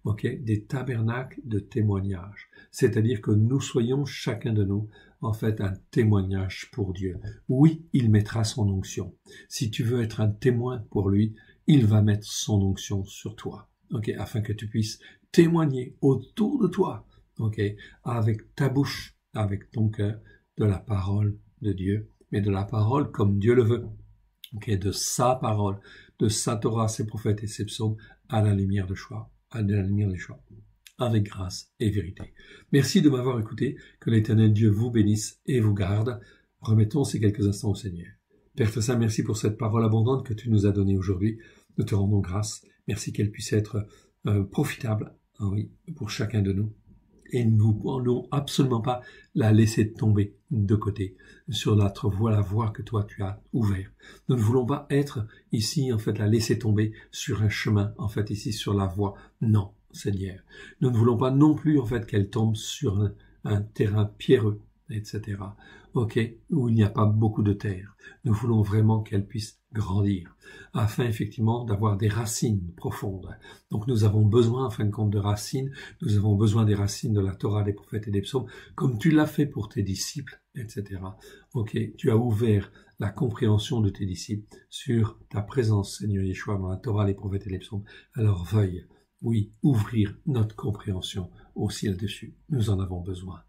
Okay, des tabernacles de témoignage. C'est-à-dire que nous soyons, chacun de nous, en fait, un témoignage pour Dieu. Oui, il mettra son onction. Si tu veux être un témoin pour lui, il va mettre son onction sur toi. Okay, afin que tu puisses témoigner autour de toi. Okay, avec ta bouche, avec ton cœur, de la parole de Dieu, mais de la parole comme Dieu le veut. Okay, de sa parole, de sa Torah, ses prophètes et ses psaumes, à la lumière de Yeshua, avec grâce et vérité. Merci de m'avoir écouté, que l'Éternel Dieu vous bénisse et vous garde. Remettons ces quelques instants au Seigneur. Père très saint, merci pour cette parole abondante que tu nous as donnée aujourd'hui. Nous te rendons grâce. Merci qu'elle puisse être profitable, oui, pour chacun de nous. Et nous ne voulons absolument pas la laisser tomber de côté sur notre voie, la voie que toi tu as ouverte. Nous ne voulons pas être ici, en fait, la laisser tomber sur un chemin, en fait, ici sur la voie. Non, Seigneur. Nous ne voulons pas non plus, en fait, qu'elle tombe sur un terrain pierreux, etc. Ok, où il n'y a pas beaucoup de terre. Nous voulons vraiment qu'elle puisse grandir, afin effectivement d'avoir des racines profondes. Donc nous avons besoin, en fin de compte, de racines. Nous avons besoin des racines de la Torah, des prophètes et des psaumes, comme tu l'as fait pour tes disciples, etc. Ok, tu as ouvert la compréhension de tes disciples sur ta présence, Seigneur Yeshua, dans la Torah, les prophètes et les psaumes. Alors veuille, oui, ouvrir notre compréhension aussi là-dessus. Nous en avons besoin.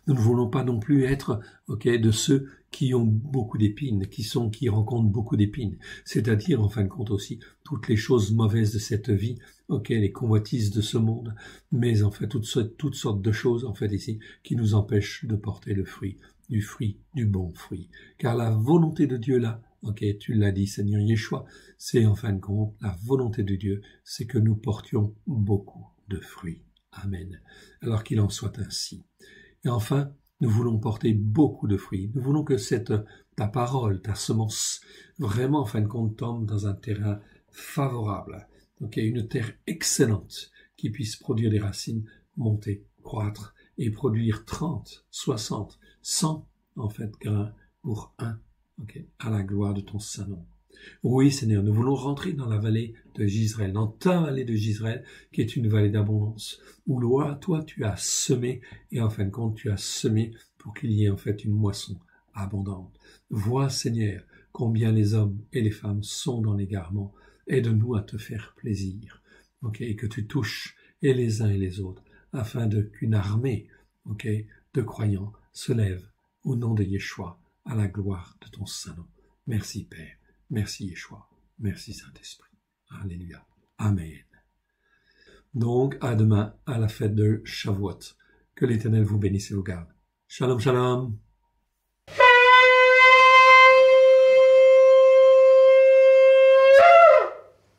Nous ne voulons pas non plus être, de ceux qui ont beaucoup d'épines, qui rencontrent beaucoup d'épines. C'est-à-dire, en fin de compte aussi, toutes les choses mauvaises de cette vie, les convoitises de ce monde, mais en fait, toutes sortes de choses, en fait, ici, qui nous empêchent de porter le fruit, du bon fruit. Car la volonté de Dieu là, tu l'as dit, Seigneur Yeshua, c'est en fin de compte, la volonté de Dieu, c'est que nous portions beaucoup de fruits. Amen. Alors qu'il en soit ainsi. Et enfin, nous voulons porter beaucoup de fruits. Nous voulons que ta parole, ta semence, vraiment, en fin de compte, tombe dans un terrain favorable. Une terre excellente qui puisse produire des racines, monter, croître et produire 30, 60, 100, en fait, grains pour un, à la gloire de ton Saint-Nom. Oui, Seigneur, nous voulons rentrer dans la vallée de Jezreel, dans ta vallée de Jezreel, qui est une vallée d'abondance, où toi, tu as semé, et en fin de compte, tu as semé pour qu'il y ait en fait une moisson abondante. Vois, Seigneur, combien les hommes et les femmes sont dans l'égarement. Aide-nous à te faire plaisir, et que tu touches et les uns et les autres, afin qu'une armée, de croyants se lève au nom de Yeshua, à la gloire de ton Saint-Nom. Merci, Père. Merci Yeshua. Merci Saint-Esprit. Alléluia. Amen. Donc, à demain, à la fête de Shavuot. Que l'Éternel vous bénisse et vous garde. Shalom, shalom.